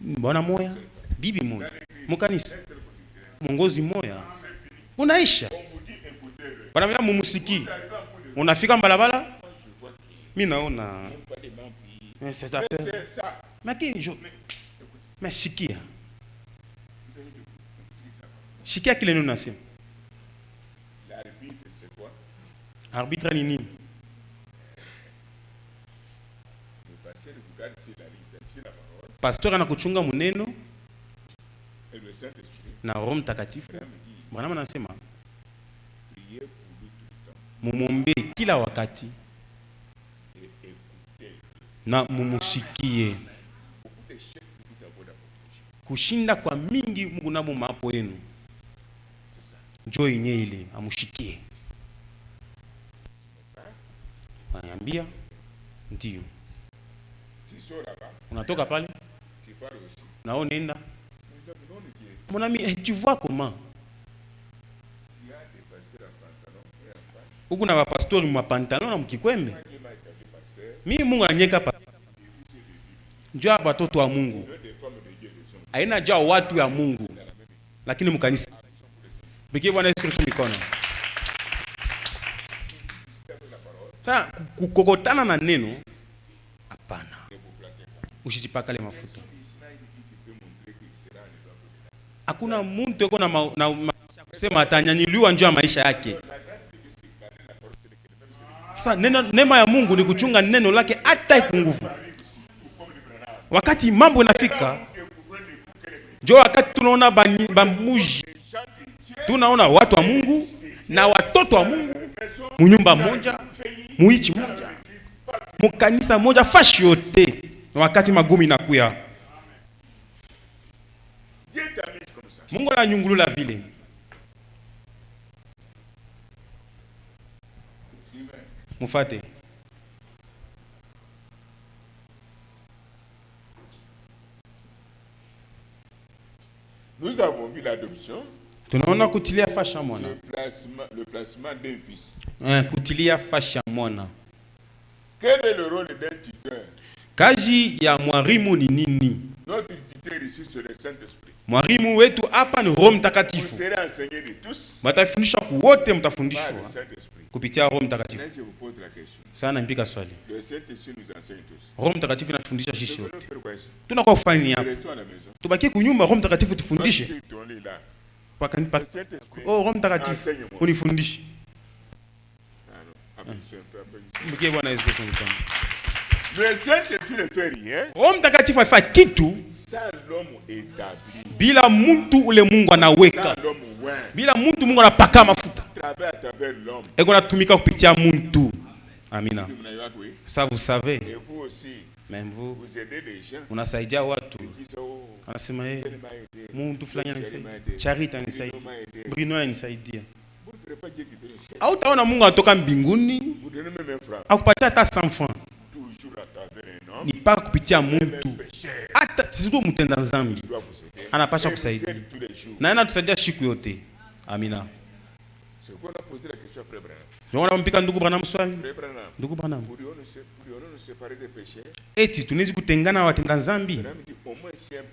[SPEAKER 1] bwana moya, bibi moya, mukanisa mwongozi moya, unaisha bwana mimi mumusiki, unafika mbalabala, mimi naona c'est ça fait lakini jo mesikia shikia kile neno nasema.
[SPEAKER 2] L'arbitre, c'est quoi?
[SPEAKER 1] Arbitre ni nini?
[SPEAKER 2] Le pasteur vous garde sur la liste, sur la parole,
[SPEAKER 1] Pastor anakuchunga muneno
[SPEAKER 2] et le Saint-Esprit.
[SPEAKER 1] na Roho Mtakatifu. Bwana anasema
[SPEAKER 2] Priez pour lui tout le temps
[SPEAKER 1] mumombe kila wakati
[SPEAKER 2] et écoutez.
[SPEAKER 1] na mumushikie.
[SPEAKER 2] Beaucoup d'échecs que vous avez dans votre vie.
[SPEAKER 1] Kushinda kwa mingi Mungu nabo mapo yenu
[SPEAKER 2] C'est ça.
[SPEAKER 1] njo yenye ile amushikie. Ananiambia ndio.
[SPEAKER 2] Tu sors là-bas,
[SPEAKER 1] Unatoka pale
[SPEAKER 2] tu parles aussi.
[SPEAKER 1] na wewe unaenda,
[SPEAKER 2] Mais le nom de Dieu,
[SPEAKER 1] mon ami, tu vois comment
[SPEAKER 2] il y a des pasteurs en pantalon et en pantalon.
[SPEAKER 1] huku na wapastori mwapantalon na mkikwembe.
[SPEAKER 2] Quand Dieu m'a établi pasteur,
[SPEAKER 1] Mimi Mungu ananyeka pa njoo hapa watoto wa Mungu,
[SPEAKER 2] il y a des femmes de Dieu, des hommes.
[SPEAKER 1] haina jao watu ya Mungu, lakini mkanisa pigie Bwana Yesu Kristo mikono. Sasa kukokotana na neno hapana, usijipakale mafuta. Hakuna mtu yuko na kusema atanyanyuliwa njoo ya maisha yake. Sasa neema ya Mungu ni kuchunga neno lake hata ikunguvu. Wakati mambo inafika, njoo wakati tunaona bamuji, tunaona watu wa Mungu na watoto wa Mungu munyumba moja, muichi moja, mukanisa moja, fashi yote, na wakati magumi nakuya,
[SPEAKER 2] Dieu t'a mis comme ça.
[SPEAKER 1] Mungu ananyungulula vile. Mufate.
[SPEAKER 2] Nous avons vu l'adoption,
[SPEAKER 1] Tunaona kutilia fasha mwana.
[SPEAKER 2] le placement d'un fils.
[SPEAKER 1] Kutilia fasha mwana.
[SPEAKER 2] Quel est le rôle d'un tuteur?
[SPEAKER 1] Kazi ya mwalimu ni nini?
[SPEAKER 2] Notre tuteur ici, c'est le Saint-Esprit.
[SPEAKER 1] Mwalimu wetu hapa ni Roho
[SPEAKER 2] Vous
[SPEAKER 1] Mtakatifu.
[SPEAKER 2] serez enseigné de tous
[SPEAKER 1] Watafundisha kuwote,
[SPEAKER 2] par
[SPEAKER 1] mtafundishwa
[SPEAKER 2] le Saint-Esprit.
[SPEAKER 1] kupitia Roho Mtakatifu.
[SPEAKER 2] Maintenant, je vous pose la question.
[SPEAKER 1] Sana mpika swali.
[SPEAKER 2] Le Saint-Esprit nous enseigne tous.
[SPEAKER 1] Roho Mtakatifu anatufundisha
[SPEAKER 2] Nous
[SPEAKER 1] sisi
[SPEAKER 2] devons
[SPEAKER 1] wote.
[SPEAKER 2] faire quoi ici?
[SPEAKER 1] Tunakuwa kufanya
[SPEAKER 2] Nous
[SPEAKER 1] hapa.
[SPEAKER 2] restons à la maison.
[SPEAKER 1] Tubakie kunyumba, Roho Mtakatifu
[SPEAKER 2] Parce
[SPEAKER 1] tufundishe.
[SPEAKER 2] que ton lit là,
[SPEAKER 1] Pakanipa.
[SPEAKER 2] le Saint-Esprit
[SPEAKER 1] Oh, Roho Mtakatifu
[SPEAKER 2] enseigne-moi.
[SPEAKER 1] unifundishe.
[SPEAKER 2] Ah non, appuie-sur un peu, appuie-sur.
[SPEAKER 1] Mpigie Bwana Yesu Kristo mkono.
[SPEAKER 2] Le Saint-Esprit ne fait rien
[SPEAKER 1] Roho Mtakatifu afanya kitu
[SPEAKER 2] sans l'homme établi,
[SPEAKER 1] bila mtu ule Mungu anaweka.
[SPEAKER 2] sans l'homme oint.
[SPEAKER 1] Bila mtu Mungu anapaka mafuta.
[SPEAKER 2] Travaille à travers l'homme.
[SPEAKER 1] Eko natumika kupitia mtu. Amina.
[SPEAKER 2] Vous n'avez pas compris.
[SPEAKER 1] Ça vous savez.
[SPEAKER 2] Et vous aussi,
[SPEAKER 1] Même vous,
[SPEAKER 2] vous aidez les gens.
[SPEAKER 1] unasaidia watu.
[SPEAKER 2] Ils disent, oh,
[SPEAKER 1] Anasema
[SPEAKER 2] tel m'a aidé.
[SPEAKER 1] mtu fulani
[SPEAKER 2] Charity
[SPEAKER 1] anisaidia.
[SPEAKER 2] m'a aidé.
[SPEAKER 1] Charity
[SPEAKER 2] Bruno
[SPEAKER 1] anisaidia.
[SPEAKER 2] m'a aidé.
[SPEAKER 1] Bruno anisaidia.
[SPEAKER 2] Vous ne verrez pas Dieu qui donne le ciel.
[SPEAKER 1] Hautaona Mungu atoka mbinguni
[SPEAKER 2] Vous donnez même un franc.
[SPEAKER 1] akupatia hata 100 francs.
[SPEAKER 2] Toujours à travers un homme.
[SPEAKER 1] Ni pa kupitia
[SPEAKER 2] Même
[SPEAKER 1] mtu.
[SPEAKER 2] un pécheur.
[SPEAKER 1] Hata sio mtenda dhambi.
[SPEAKER 2] Il doit vous aider.
[SPEAKER 1] Anapasha
[SPEAKER 2] Et vous
[SPEAKER 1] kusaidia.
[SPEAKER 2] aide tous les jours.
[SPEAKER 1] Na yeye anatusaidia siku yote. Amina.
[SPEAKER 2] C'est qu'on a posé la question à Frère Branham.
[SPEAKER 1] Tunaona mpika ndugu Branham swali.
[SPEAKER 2] Frère Branham,
[SPEAKER 1] Ndugu Branham.
[SPEAKER 2] pourrions-nous séparer des pécheurs?
[SPEAKER 1] Eti tunaweza kutengana na watenda dhambi?
[SPEAKER 2] Branham dit, au moins si un pécheur